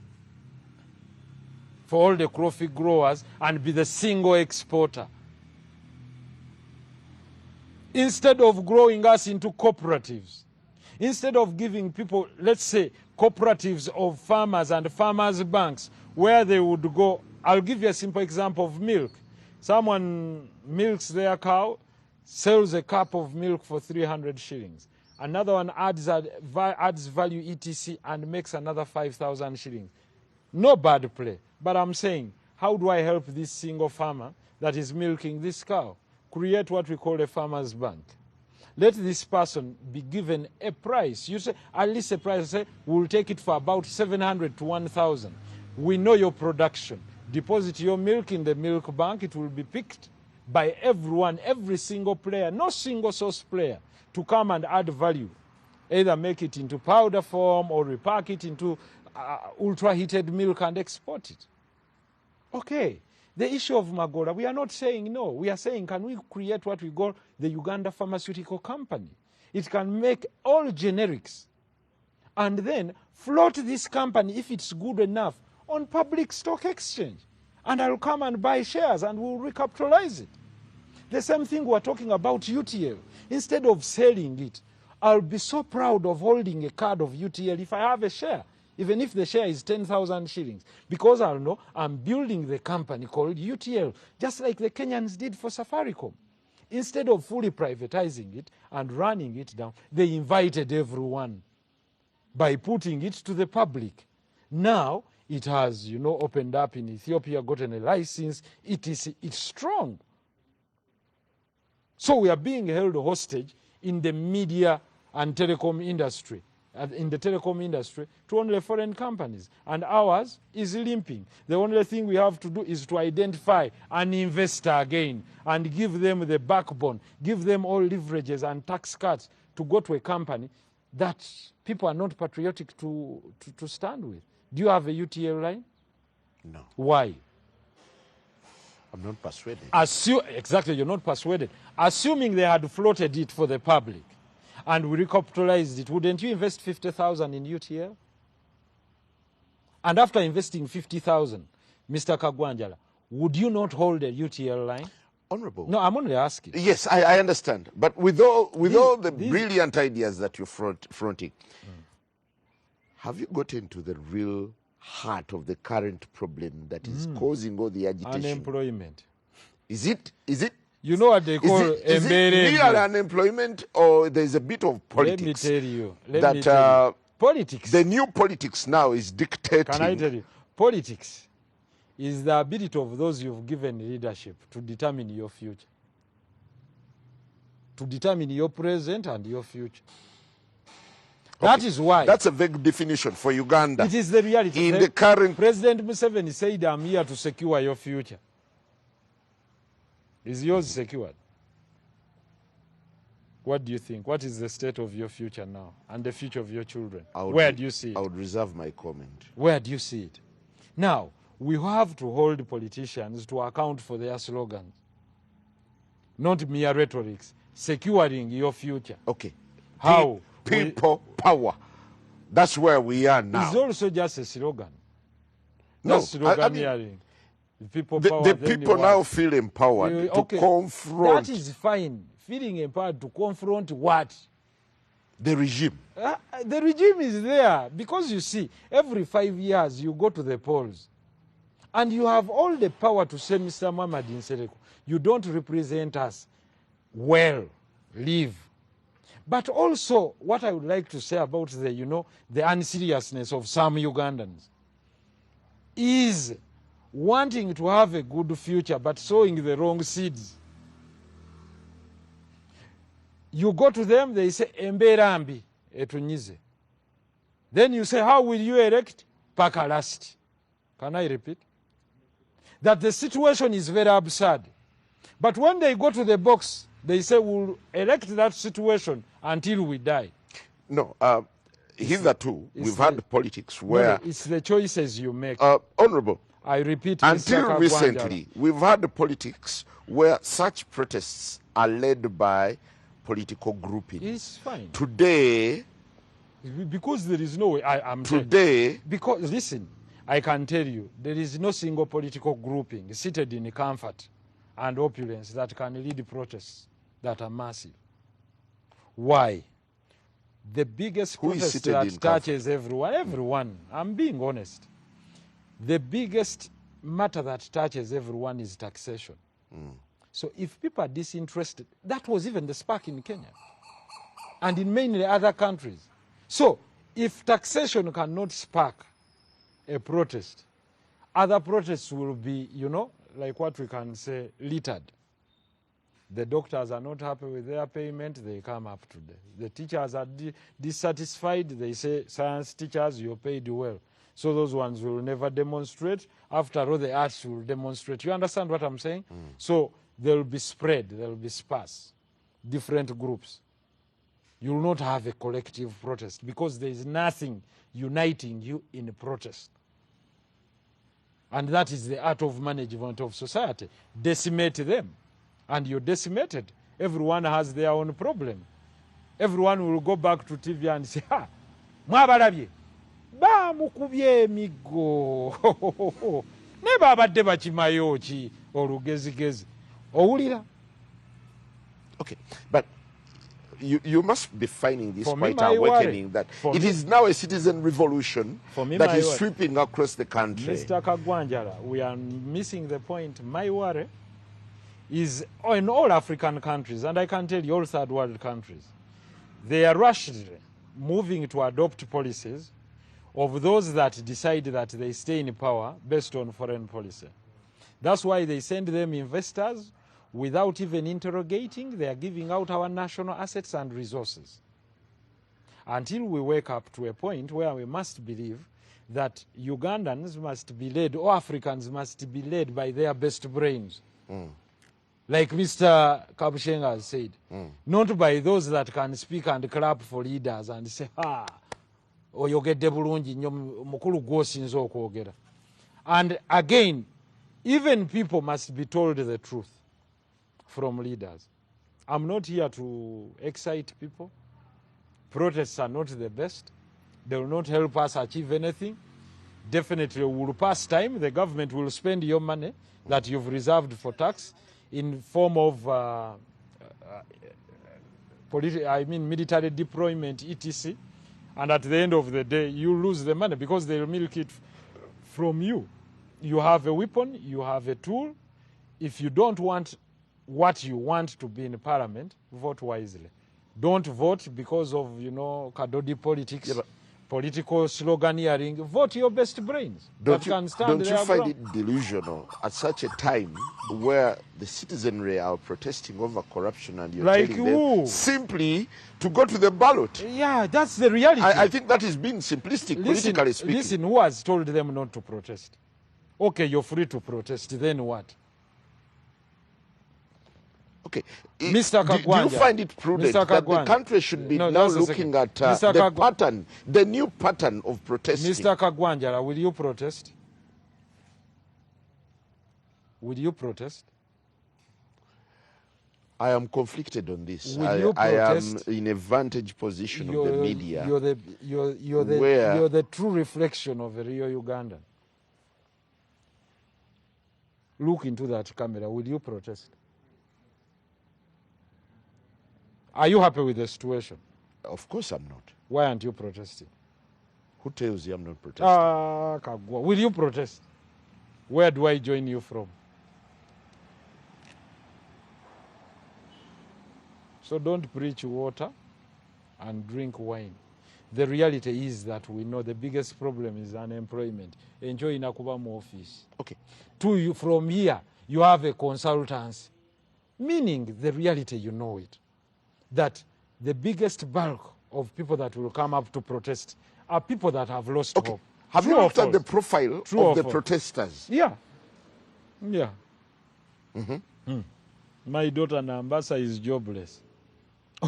for all the coffee growers and be the single exporter. Instead of growing us into cooperatives, instead of giving people, let's say, cooperatives of farmers and farmers' banks where they would go. I'll give you a simple example of milk. Someone milks their cow, sells a cup of milk for 300 shillings. Another one adds value etc. and makes another 5,000 shillings. No bad play. But I'm saying, how do I help this single farmer that is milking this cow? Create what we call a farmer's bank. Let this person be given a price. You say, at least a price, say, we'll take it for about 700 to 1,000. We know your production. Deposit your milk in the milk bank. It will be picked by everyone, every single player, no single source player, to come and add value. Either make it into powder form or repack it into ultra-heated milk and export it. Okay. The issue of Magola, we are not saying no. We are saying, can we create what we call the Uganda Pharmaceutical Company? It can make all generics and then float this company, if it's good enough, on public stock exchange. And I'll come and buy shares and we'll recapitalize it. The same thing we're talking about UTL. Instead of selling it, I'll be so proud of holding a card of UTL if I have a share, even if the share is 10,000 shillings, because I'll know I'm building the company called UTL, just like the Kenyans did for Safaricom. Instead of fully privatizing it and running it down, they invited everyone by putting it to the public. Now, it has, opened up in Ethiopia, gotten a license, it's strong. So we are being held hostage in the media and telecom industry. In the telecom industry to only foreign companies, and ours is limping. The only thing we have to do is to identify an investor again and give them the backbone, give them all leverages and tax cuts to go to a company that people are not patriotic to stand with. Do you have a UTL line? No. Why? I'm not persuaded. Exactly, you're not persuaded. Assuming they had floated it for the public, and we recapitalized it, wouldn't you invest 50,000 in UTL? And after investing 50,000, Mr. Kagwanjala, would you not hold a UTL line? Honorable. No, I'm only asking. Yes, I understand. But with all the brilliant ideas that you're fronting, have you gotten to the real heart of the current problem that is causing all the agitation? Unemployment. Is it? You know what they call is it real unemployment, or there's a bit of politics? Let me tell you. Politics. The new politics now is dictating. Can I tell you? Politics is the ability of those you've given leadership to determine your future. To determine your present and your future. That is why. That's a vague definition for Uganda. It is the reality. In the current... President Museveni said, I'm here to secure your future. Is yours secured? What do you think? What is the state of your future now and the future of your children? Where do you see it? I would reserve my comment. Where do you see it? Now, we have to hold politicians to account for their slogans, not mere rhetorics. Securing your future. Okay. How? People power. That's where we are now. It's also just a slogan. No, That's sloganeering. People power, the people now feel empowered to confront. That is fine. Feeling empowered to confront what? The regime. The regime is there because you see, every 5 years you go to the polls and you have all the power to say, Mr. Mohamed Nsereko, you don't represent us well, leave. But also, what I would like to say about the unseriousness of some Ugandans is wanting to have a good future but sowing the wrong seeds. You go to them, they say, Emberambi, etunyize. Then you say, how will you elect? Paka last. Can I repeat? That the situation is very absurd. But when they go to the box, they say, we'll elect that situation until we die. No, hitherto, we've had politics where... No, it's the choices you make. Honorable, I repeat, until recently, we've had politics where such protests are led by political groupings. It's fine. Today... Because there is no way, because, listen, I can tell you, there is no single political grouping seated in comfort and opulence that can lead protests that are massive. Why? The biggest protest that touches everyone, I'm being honest. The biggest matter that touches everyone is taxation. So if people are disinterested, that was even the spark in Kenya and in many other countries. So if taxation cannot spark a protest, other protests will be, like what we can say, littered. The doctors are not happy with their payment, they come up today. The teachers are dissatisfied, they say, science teachers, you're paid well. So those ones will never demonstrate. After all, the arts will demonstrate. You understand what I'm saying? So there will be spread, there will be sparse, different groups. You will not have a collective protest because there is nothing uniting you in a protest. And that is the art of management of society. Decimate them. And you're decimated. Everyone has their own problem. Everyone will go back to TV and say, ha, mwabalabye, ba mukubye emigo. Ne babadde bakimayo ki olugezigezi. Owulira? Okay, but you must be finding this quite awakening that it is now a citizen revolution that is sweeping across the country. Mr. Kagwanjala, we are missing the point. My worry is in all African countries, and I can tell you all third world countries, they are rushing, moving to adopt policies of those that decide that they stay in power based on foreign policy. That's why they send them investors without even interrogating. They are giving out our national assets and resources. Until we wake up to a point where we must believe that Ugandans must be led, or Africans must be led by their best brains. Like Mr. Kabushenga has said, not by those that can speak and clap for leaders and say, ha, oyogedde bulungi nnyo mukulu gw'osinza okwogera. And again, even people must be told the truth from leaders. I'm not here to excite people. Protests are not the best. They will not help us achieve anything. Definitely we will pass time. The government will spend your money that you've reserved for tax in form of military deployment, etc. And at the end of the day, you lose the money because they will milk it from you. You have a weapon, you have a tool. If you don't want what you want to be in parliament, vote wisely. Don't vote because of, Kadodi politics. Yeah, political sloganeering, vote your best brains. Don't that can stand don't you their find ground. it delusional at such a time where the citizenry are protesting over corruption and you're Like telling who? them simply to go to the ballot? Yeah, that's the reality. I think that is being simplistic, politically speaking. Listen, who has told them not to protest? Okay, you're free to protest, then what? Okay. Mr. Do you Kagwanja, find it prudent Mr. that the Kagwanja. country should be No, now just a looking second. at Mr. the pattern, the new pattern of protesting? Mr. Kagwanjara, will you protest? Will you protest? I am conflicted on this. Will you I am protest? in a vantage position of the media. You're the true reflection of a real Ugandan. Look into that camera. Will you protest? Are you happy with the situation? Of course I'm not. Why aren't you protesting? Who tells you I'm not protesting? Kagwa. Will you protest? Where do I join you from? So don't preach water and drink wine. The reality is that we know the biggest problem is unemployment. Enjoy inakuba mu office. Okay. From here, you have a consultancy. Meaning, the reality, you know it, that the biggest bulk of people that will come up to protest are people that have lost Okay. hope. Have True you or looked at false? the profile True or of the false? protesters? Yeah. Yeah. My daughter Nambasa is jobless.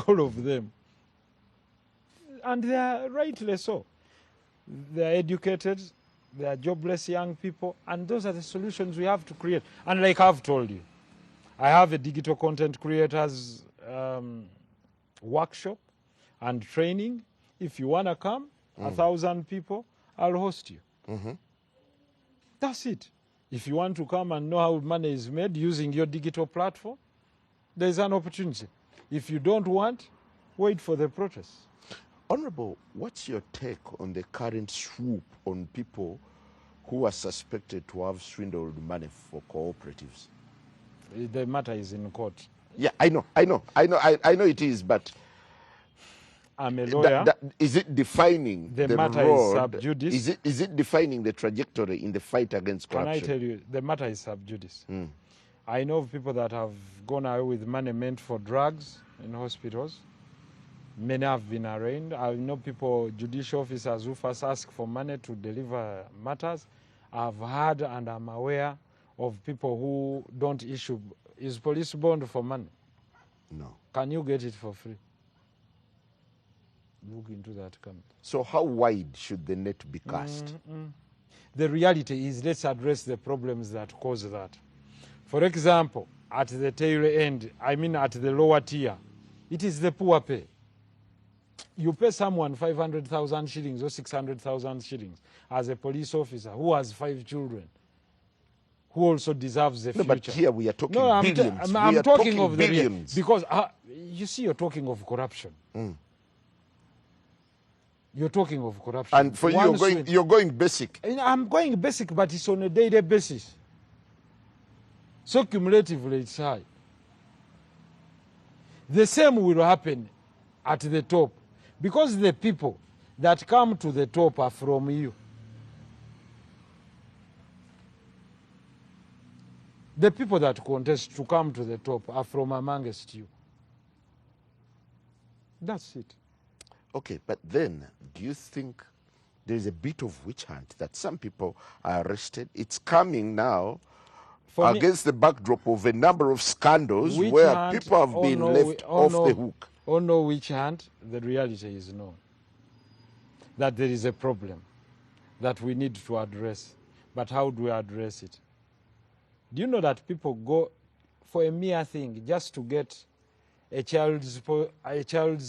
All of them. And they are rightly so. They are educated, they are jobless young people, and those are the solutions we have to create. And like I've told you, I have a digital content creators workshop and training. If you want to come, 1,000 people, I'll host you. That's it. If you want to come and know how money is made using your digital platform, there's an opportunity. If you don't want, wait for the protests. Honorable, what's your take on the current swoop on people who are suspected to have swindled money for cooperatives? The matter is in court. Yeah, I know it is, but I'm a lawyer. is it defining The the matter is road? sub judice. Is it defining the trajectory in the fight against Can corruption? I tell you, the matter is sub judice. I know of people that have gone away with money meant for drugs in hospitals. Many have been arraigned. I know people, judicial officers who first ask for money to deliver matters. I've heard and I'm aware of people who don't issue. Is police bond for money? No. Can you get it for free? Look into that comment. So how wide should the net be cast? The reality is, let's address the problems that cause that. For example, at the tail end, I mean at the lower tier, it is the poor pay. You pay someone 500,000 shillings or 600,000 shillings as a police officer who has 5 children, who also deserves the No, future. but here we are talking No, billions. I'm We are talking of the billions. because you see, you're talking of corruption. You're talking of corruption. And for you, you're going basic. I'm going basic, but it's on a daily basis. So cumulatively, it's high. The same will happen at the top, because the people that come to the top are from you. The people that contest to come to the top are from amongst you. That's it. Okay, but then do you think there's a bit of witch hunt that some people are arrested? It's coming now For me- against the backdrop of a number of scandals Witch where hunt, people have been left off the hook. Oh no, witch hunt. The reality is no. That there is a problem that we need to address. But how do we address it? Do you know that people go for a mere thing just to get a child's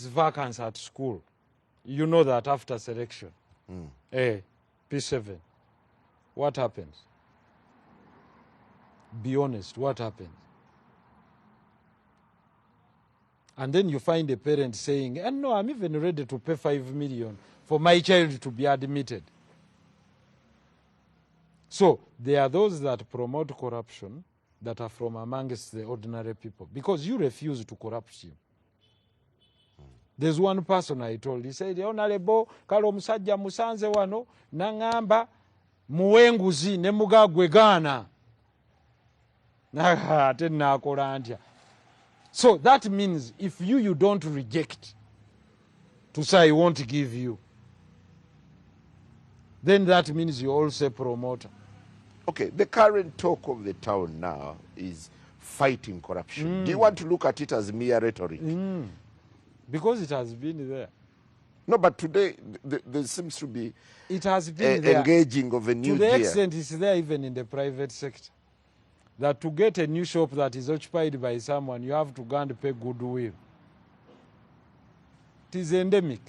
vacancy at school? You know that after selection. P7. What happens? Be honest, what happens? And then you find a parent saying, and no, I'm even ready to pay 5 million for my child to be admitted. So there are those that promote corruption that are from amongst the ordinary people, because you refuse to corrupt him. There's one person I told, he said, Honorable, kalo musajja musanze wano, nangamba, muwenguzi ne mugagwe Ghana. So that means if you don't reject to say I won't give you, then that means you're also a promoter. Okay, the current talk of the town now is fighting corruption. Do you want to look at it as mere rhetoric? Because it has been there. No, but today there seems to be it has been there. Engaging of a new gear. To the gear. extent it's there even in the private sector. That to get a new shop that is occupied by someone, you have to go and pay goodwill. It is endemic.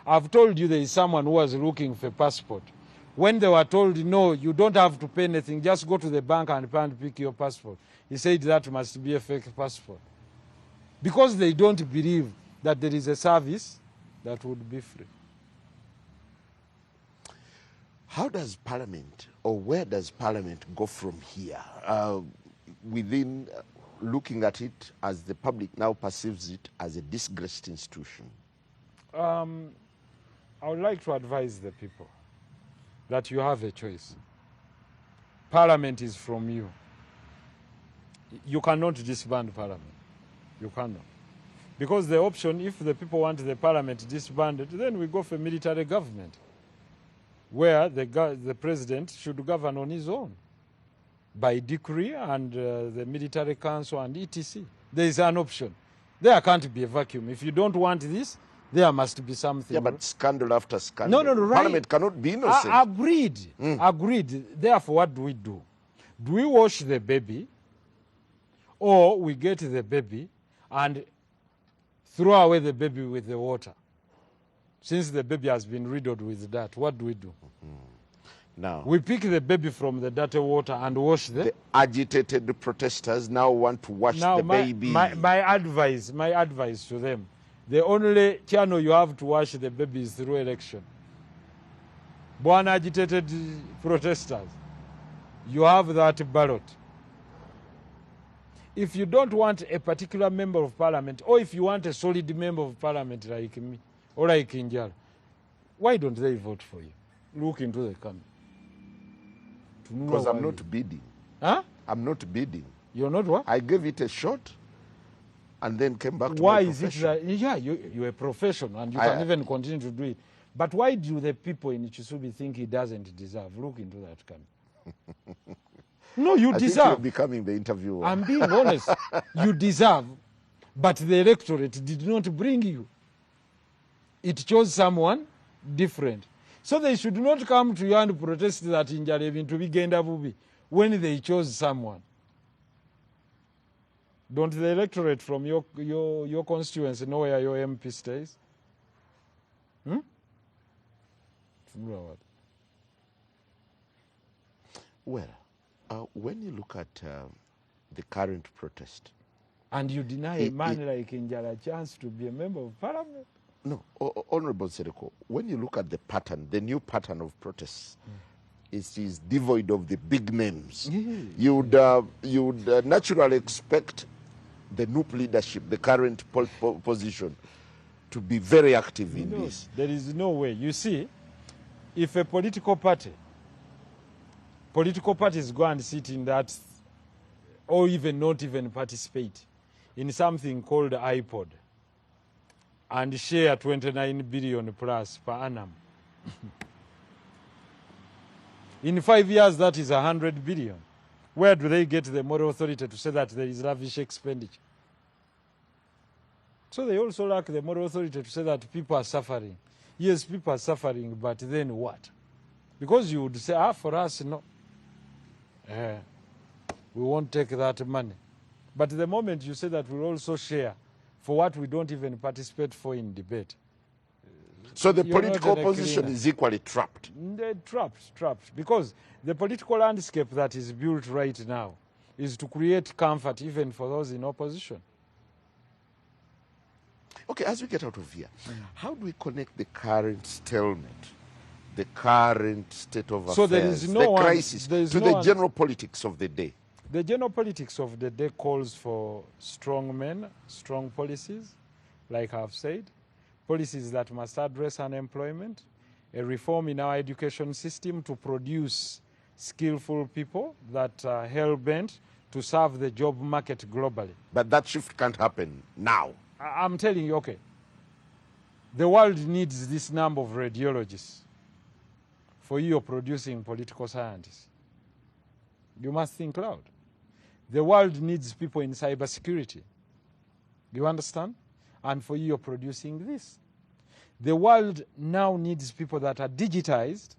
I've told you there is someone who was looking for a passport. When they were told, no, you don't have to pay anything, just go to the bank and pick your passport. He said that must be a fake passport. Because they don't believe that there is a service that would be free. How does Parliament, or where does Parliament go from here? Within looking at it as the public now perceives it as a disgraced institution? I would like to advise the people that you have a choice. Parliament is from you. You cannot disband Parliament. You cannot. Because the option, if the people want the Parliament disbanded, then we go for military government, where the president should govern on his own by decree and the military council and etc. There is an option. There can't be a vacuum. If you don't want this, there must be something. Yeah, but scandal after scandal. No, right. Parliament cannot be innocent. Agreed. Agreed. Therefore, what do? Do we wash the baby, or we get the baby and throw away the baby with the water? Since the baby has been riddled with dirt, what do? Now, we pick the baby from the dirty water and wash them. The agitated protesters now want to wash the baby. My advice to them, the only channel you have to wash the baby is through election. Born agitated protesters, you have that ballot. If you don't want a particular member of parliament, or if you want a solid member of parliament like me, or like Njala, why don't they vote for you? Look into the camera. Because I'm not bidding. Huh? I'm not bidding. You're not what? I gave it a shot and then came back to why my is it that, yeah, you're a professional and you can even continue to do it. But why do the people in Chisubi think he doesn't deserve? Look into that camera. No, you deserve. Think you're becoming the interviewer. I'm being honest. You deserve, but the electorate did not bring you. It chose someone different. So they should not come to you and protest that in Njala to be genda bubi when they chose someone. Don't the electorate from your constituency know where your MP stays? Well, when you look at the current protest, and you deny a man like Njala a chance to be a member of parliament? No, Honorable Sereko, when you look at the pattern, the new pattern of protests, it is devoid of the big names. You would naturally expect the NUP leadership, the current position, to be very active in this. There is no way. You see, if a political parties go and sit in that, or even not even participate in something called iPod, and share 29 billion plus per annum. In 5 years, that is 100 billion. Where do they get the moral authority to say that there is lavish expenditure? So they also lack the moral authority to say that people are suffering. Yes, people are suffering, but then what? Because you would say, for us, no. We won't take that money. But the moment you say that we'll also share for what we don't even participate for in debate. So the political opposition is equally trapped. Trapped. Because the political landscape that is built right now is to create comfort even for those in opposition. Okay, as we get out of here, how do we connect the current stalemate, the current state of affairs, there is no the crisis, to the general politics of the day? The general politics of the day calls for strong men, strong policies, like I've said, policies that must address unemployment, a reform in our education system to produce skillful people that are hell-bent to serve the job market globally. But that shift can't happen now. I'm telling you, okay, the world needs this number of radiologists. For you, you're producing political scientists. You must think loud. The world needs people in cybersecurity. You understand? And for you, you're producing this. The world now needs people that are digitized,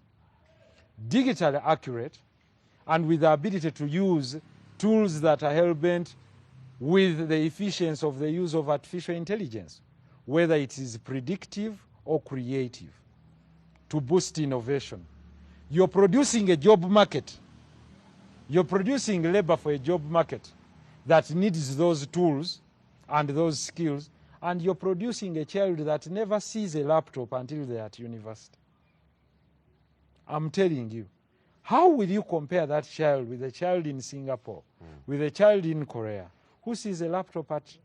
digitally accurate, and with the ability to use tools that are hell-bent with the efficiency of the use of artificial intelligence, whether it is predictive or creative, to boost innovation. You're producing a job market. You're producing labor for a job market that needs those tools and those skills, and you're producing a child that never sees a laptop until they're at university. I'm telling you, how will you compare that child with a child in Singapore, with a child in Korea, who sees a laptop at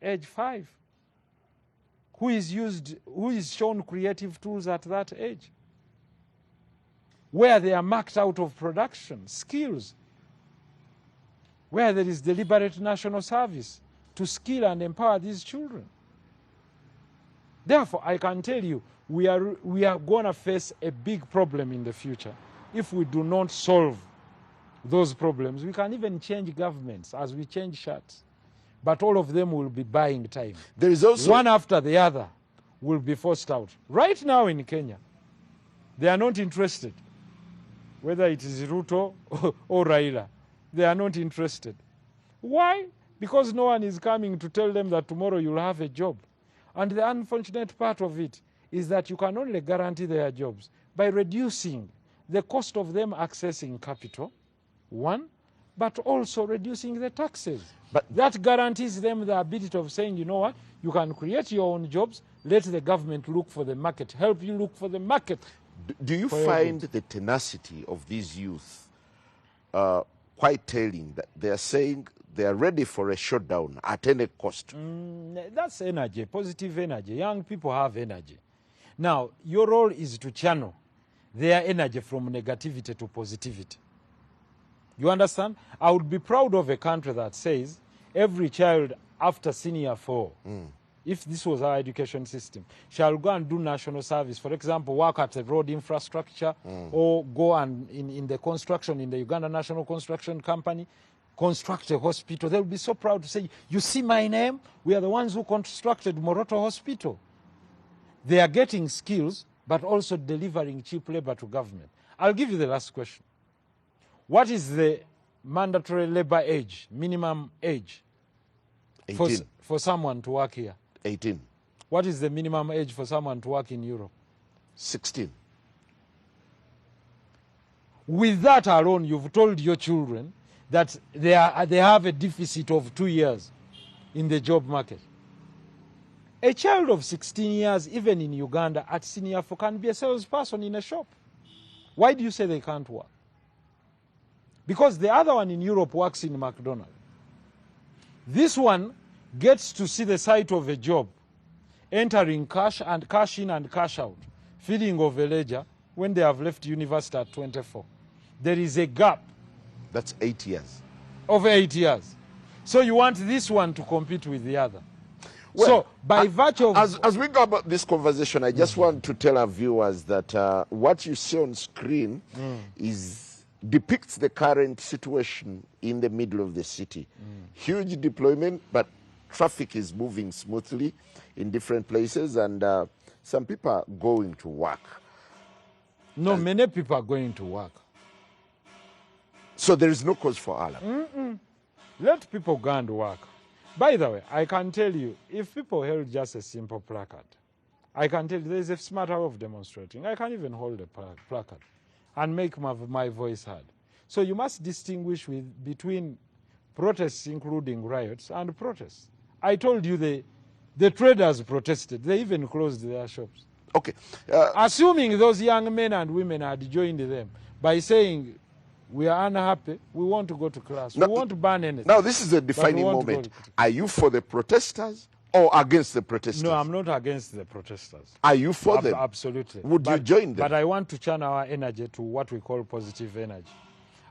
age 5, who is shown creative tools at that age, where they are marked out of production, skills, where there is deliberate national service to skill and empower these children. Therefore, I can tell you, we are going to face a big problem in the future. If we do not solve those problems, we can even change governments as we change shirts. But all of them will be buying time. There is also one after the other will be forced out. Right now in Kenya, they are not interested. Whether it is Ruto or Raila, they are not interested. Why? Because no one is coming to tell them that tomorrow you'll have a job. And the unfortunate part of it is that you can only guarantee their jobs by reducing the cost of them accessing capital, one, but also reducing the taxes. But that guarantees them the ability of saying, you know what, you can create your own jobs, let the government look for the market, help you look for the market. Do you find the tenacity of these youth quite telling that they are saying they are ready for a shutdown at any cost? That's energy, positive energy. Young people have energy. Now, your role is to channel their energy from negativity to positivity. You understand? I would be proud of a country that says every child after senior 4, if this was our education system, shall go and do national service. For example, work at the road infrastructure or go and in the construction, in the Uganda National Construction Company, construct a hospital. They'll be so proud to say, you see my name? We are the ones who constructed Moroto Hospital. They are getting skills, but also delivering cheap labor to government. I'll give you the last question. What is the mandatory labor age, minimum age 18. For someone to work here? 18. What is the minimum age for someone to work in Europe? 16. With that alone, you've told your children that they have a deficit of 2 years in the job market. A child of 16 years, even in Uganda, at senior 4, can be a salesperson in a shop. Why do you say they can't work? Because the other one in Europe works in McDonald's. This one gets to see the site of a job, entering cash in and cash out, filling of a ledger when they have left university at 24. There is a gap. That's 8 years. Of 8 years. So you want this one to compete with the other. Well, so by virtue of... As we go about this conversation, I just want to tell our viewers that what you see on screen depicts the current situation in the middle of the city. Huge deployment, but traffic is moving smoothly in different places, and some people are going to work. No, many people are going to work. So there is no cause for alarm. Let people go and work. By the way, I can tell you, if people held just a simple placard, I can tell you there is a smart way of demonstrating. I can even hold a placard and make my voice heard. So you must distinguish between protests, including riots, and protests. I told you the traders protested. They even closed their shops. Okay. Assuming those young men and women had joined them by saying, we are unhappy, we want to go to class, we want to ban anything. Now this is a defining moment. Are you for the protesters Or against the protesters? No, I'm not against the protesters. Are you for them? Absolutely. Would you join them? But I want to channel our energy to what we call positive energy.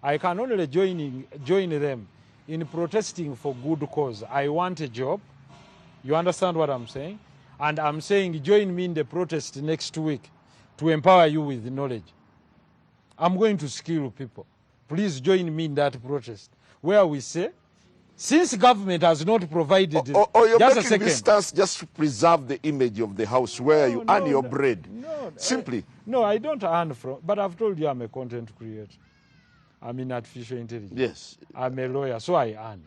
I can only join them in protesting for good cause. I want a job. You understand what I'm saying? And I'm saying join me in the protest next week to empower you with knowledge. I'm going to skill people. Please join me in that protest where we say, since government has not provided... Or you're just making this stance just to preserve the image of the house where you earn your bread. Simply. No, I don't earn from... But I've told you I'm a content creator. I'm in artificial intelligence. Yes. I'm a lawyer, so I earn.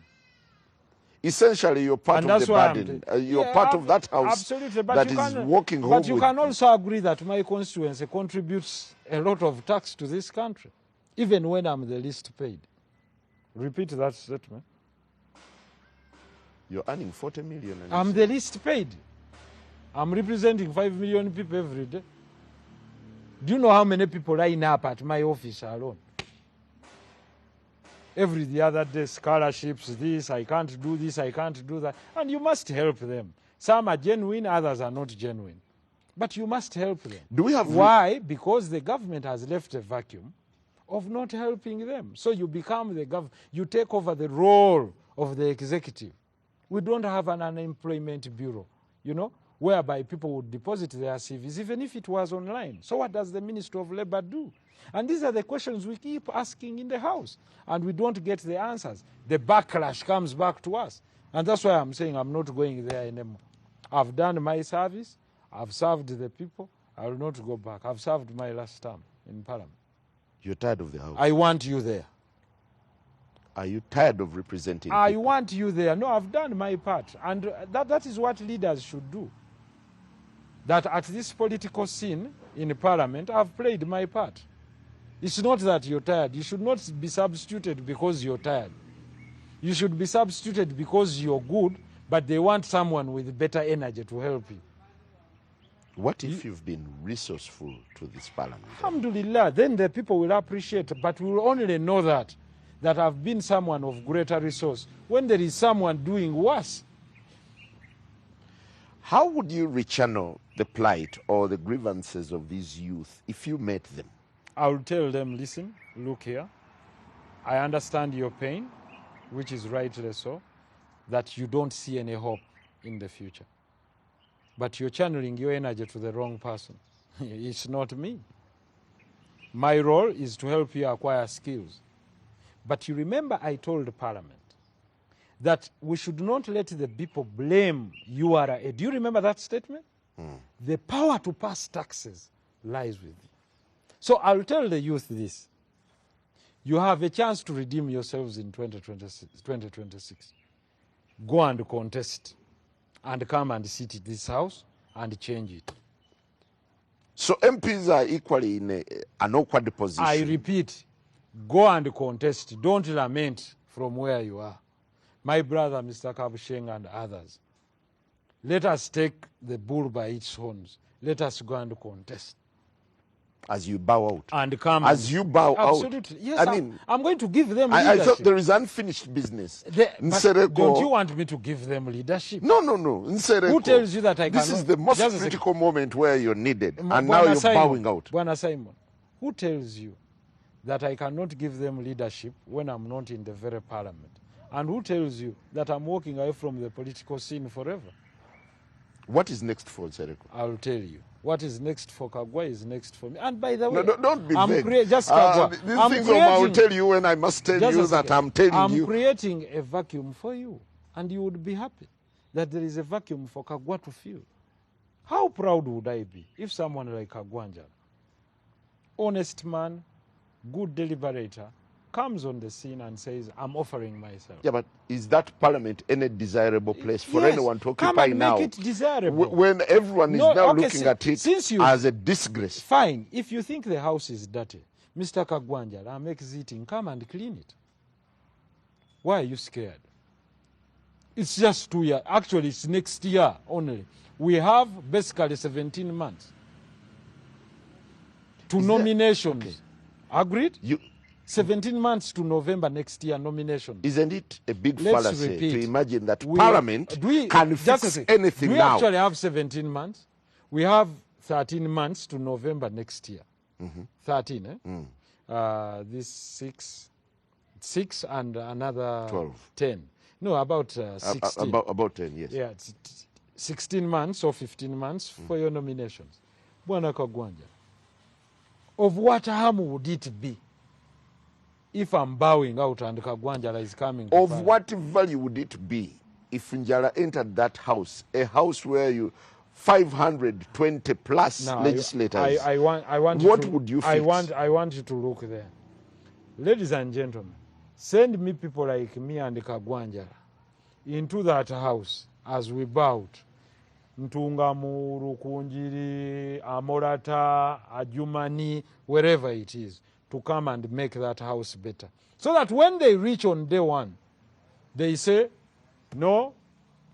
Essentially, you're part of the burden. You're part of that house absolutely, but that is walking home But you can also agree that my constituency contributes a lot of tax to this country, even when I'm the least paid. Repeat that statement. You're earning 40 million. I'm the least paid. I'm representing 5 million people every day. Do you know how many people line up at my office alone? Every the other day, scholarships, this, I can't do this, I can't do that. And you must help them. Some are genuine, others are not genuine. But you must help them. Do we have... Why? Because the government has left a vacuum of not helping them. So you become the government. You take over the role of the executive. We don't have an unemployment bureau, you know, whereby people would deposit their CVs, even if it was online. So what does the Ministry of Labor do? And these are the questions we keep asking in the House, and we don't get the answers. The backlash comes back to us. And that's why I'm saying I'm not going there anymore. I've done my service. I've served the people. I will not go back. I've served my last term in Parliament. You're tired of the House? I want you there. Are you tired of representing I people? want you there. No, I've done my part. And that is what leaders should do. That at this political scene in Parliament, I've played my part. It's not that you're tired. You should not be substituted because you're tired. You should be substituted because you're good, but they want someone with better energy to help you. What if you've been resourceful to this Parliament? Alhamdulillah, then the people will appreciate, but will only know that I've been someone of greater resource when there is someone doing worse. How would you rechannel the plight or the grievances of these youth if you met them? I will tell them, listen, look here, I understand your pain, which is rightly so, that you don't see any hope in the future. But you're channeling your energy to the wrong person. It's not me. My role is to help you acquire skills. But you remember I told Parliament that we should not let the people blame URA. Do you remember that statement? The power to pass taxes lies with you. So I'll tell the youth this. You have a chance to redeem yourselves in 2026. Go and contest and come and sit in this house and change it. So MPs are equally in an awkward position. I repeat, go and contest. Don't lament from where you are. My brother, Mr. Kabusheng, and others, let us take the bull by its horns. Let us go and contest. As you bow out. And come. As you bow out. Absolutely. Yes, I'm going to give them I leadership. thought there is unfinished business. Don't you want me to give them leadership? No. Nsereko, who tells you that I cannot? This is the most critical moment where you're needed. And now you're bowing out. Bwana Simon, who tells you that I cannot give them leadership when I'm not in the very Parliament? And who tells you that I'm walking away from the political scene forever? What is next for Nsereko? I'll tell you. What is next for Kagwa is next for me. And by the way, no, don't be vague. Just Kagwa. These things I will tell you when I must tell you that I'm telling you. I'm creating a vacuum for you. And you would be happy that there is a vacuum for Kagwa to fill. How proud would I be if someone like Kagwanja, honest man, good deliberator, comes on the scene and says, I'm offering myself. Yeah, but is that Parliament any desirable place for anyone to occupy come and now? Make it desirable. When everyone is now looking at it as a disgrace. Fine. If you think the house is dirty, Mr. Kagwanja makes it, come and clean it. Why are you scared? It's just 2 years. Actually, it's next year only. We have basically 17 months to nominations. Okay. Agreed? 17 months to November next year nomination. Isn't it a big Let's fallacy repeat. to imagine that We- Parliament can just a fix sec. anything Do we now? actually have 17 months? We have 13 months to November next year. 13, eh? This six and another 12. 10. No, about 16. About 10, yes. Yeah, it's 16 months or 15 months for your nominations. Bwana Kagwanja, of what harm would it be if I'm bowing out and Kagwanja is coming to Of power? what value would it be if Njala entered that house, a house where you 520 plus Now, legislators? I want What to, would you I fix? want you to look there. Ladies and gentlemen, send me people like me and Kagwanja into that house as we bowed. Ntungamuru, Kunjiri, Amorata, Ajumani, wherever it is, to come and make that house better. So that when they reach on day one, they say, no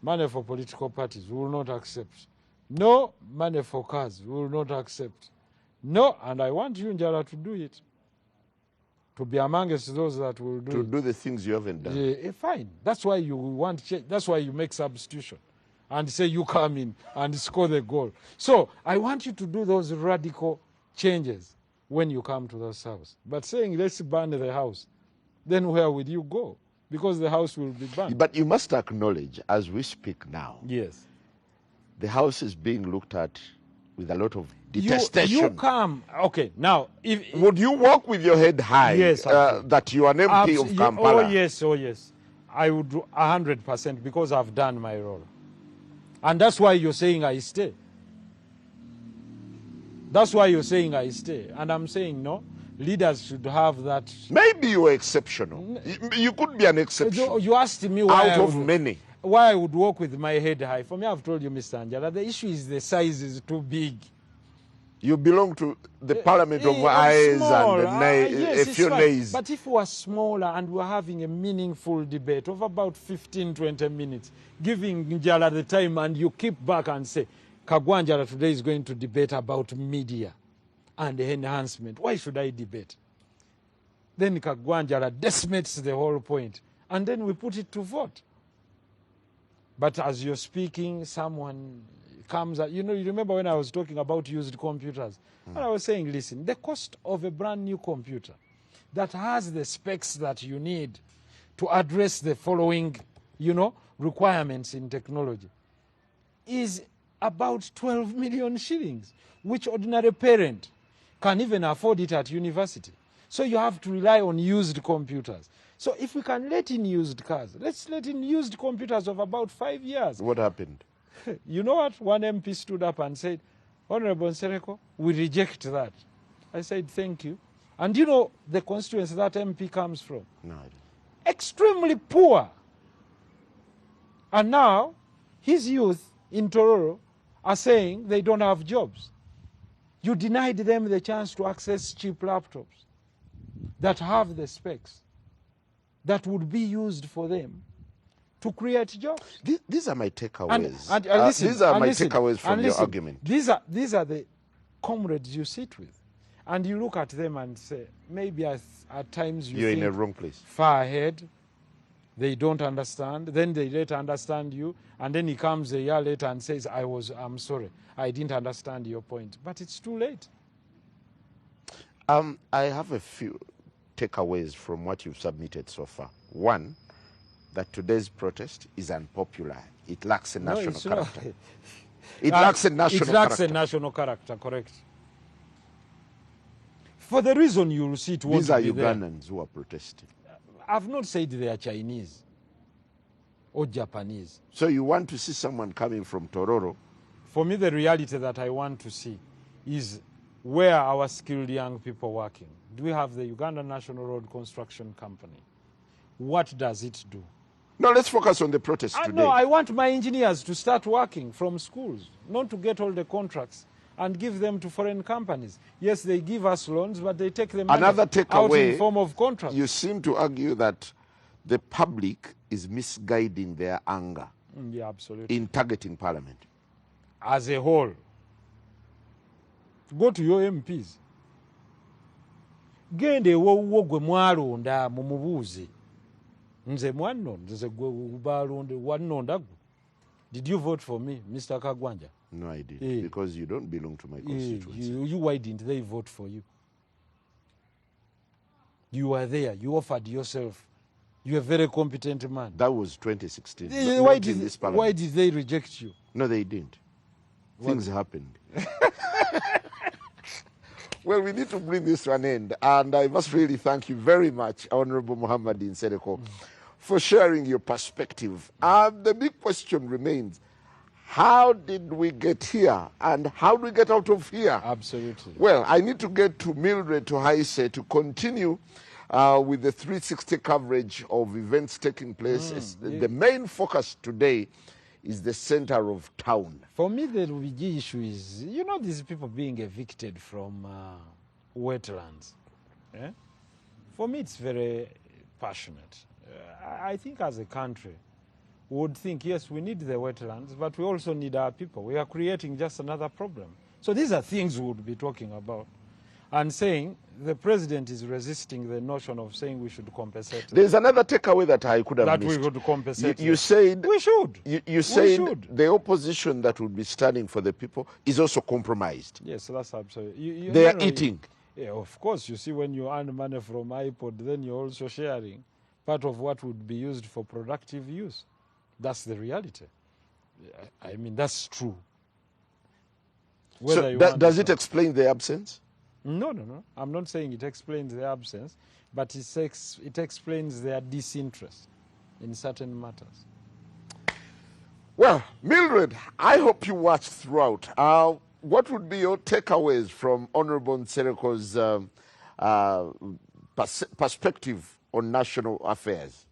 money for political parties, we will not accept. No money for cars, we will not accept. No, and I want you, Njala, to do it. To be amongst those that will do to it. do the things you haven't done. Yeah, fine. That's why you want change. That's why you make substitution and say you come in and score the goal. So I want you to do those radical changes when you come to those house. But saying let's burn the house, then where will you go? Because the house will be burned. But you must acknowledge, as we speak now, Yes. the house is being looked at with a lot of detestation. You come. Okay, now if Would you walk with your head high? Yes, I would. That you are an MP of Kampala. Oh yes. I would do 100% because I've done my role. And that's why you're saying I stay. That's why you're saying I stay. And I'm saying no, leaders should have that. Maybe you are exceptional. You could be an exception You asked me why out of many. why I would walk with my head high. For me, I've told you, Mr. Angela, the issue is the size is too big. You belong to the parliament of eyes Small, and yes, a it's few fine. nays. But if we are smaller and we're having a meaningful debate of about 15, 20 minutes, giving Njala the time and you keep back and say, Kagwanjala today is going to debate about media and enhancement. Why should I debate? Then Kagwanjala decimates the whole point and then we put it to vote. But as you're speaking, someone comes out. You know, you remember when I was talking about used computers? And I was saying, listen, the cost of a brand new computer that has the specs that you need to address the following, requirements in technology is about 12 million shillings, which ordinary parent can even afford it at university. So you have to rely on used computers. So if we can let in used cars, let's let in used computers of about 5 years. What happened? You know what? One MP stood up and said, Honorable Nsereko, we reject that. I said, thank you. And you know the constituency that MP comes from? No, I don't. Extremely poor. And now his youth in Tororo are saying they don't have jobs. You denied them the chance to access cheap laptops that have the specs that would be used for them to create jobs. These are my takeaways. And listen, these are and my listen, takeaways from and your listen, argument. These are the comrades you sit with. And you look at them and say, maybe at times You're think in a wrong place. far ahead, they don't understand, then they later understand you, and then he comes a year later and says, I'm sorry, I didn't understand your point. But it's too late. I have a few takeaways from what you've submitted so far. One, that today's protest is unpopular. It lacks a national it's not. character. It lacks a national It lacks character. a national character, correct. For the reason you will see it won't These are be there. Ugandans who are protesting. I've not said they are Chinese or Japanese. So you want to see someone coming from Tororo? For me, the reality that I want to see is where are our skilled young people working? Do we have the Uganda National Road Construction Company? What does it do? No, let's focus on the protest today. No, I want my engineers to start working from schools, not to get all the contracts and give them to foreign companies. Yes, they give us loans, but they take the money Another out takeaway, in form of contracts. you seem to argue that the public is misguiding their anger Yeah, absolutely. in targeting parliament. As a whole, go to your MPs. gende wo gwe mwalonda mumubuuze nze mwannonda nze gwe balonde wannonda gwe. Did you vote for me, Mr. Kagwanja? No, I didn't, because you don't belong to my constituency. Why didn't they vote for you? You were there. You offered yourself. You're a very competent man. That was 2016. Why did they reject you? No, they didn't. Things happened. Well, we need to bring this to an end. And I must really thank you very much, Honorable Mohammed Nsereko, for sharing your perspective. The big question remains, how did we get here and how do we get out of here? Absolutely. Well, I need to get to Mildred Tuhaise to continue with the 360 coverage of events taking place. The main focus today is the center of town. For me, the big issue is, you know, these people being evicted from wetlands. Eh? For me, it's very passionate. I think as a country, we would think, yes, we need the wetlands, but we also need our people. We are creating just another problem. So these are things we would be talking about. And saying the president is resisting the notion of saying we should compensate. There's another takeaway that I could have missed. That we could compensate. You said we should. You said the opposition that would be standing for the people is also compromised. Yes, that's absolutely. They are eating. Yeah, of course. You see, when you earn money from iPod, then you're also sharing part of what would be used for productive use. That's the reality. I mean, that's true. So does it explain the absence? No. I'm not saying it explains the absence, but it explains their disinterest in certain matters. Well, Mildred, I hope you watched throughout. What would be your takeaways from Honorable Nsereko's perspective on national affairs?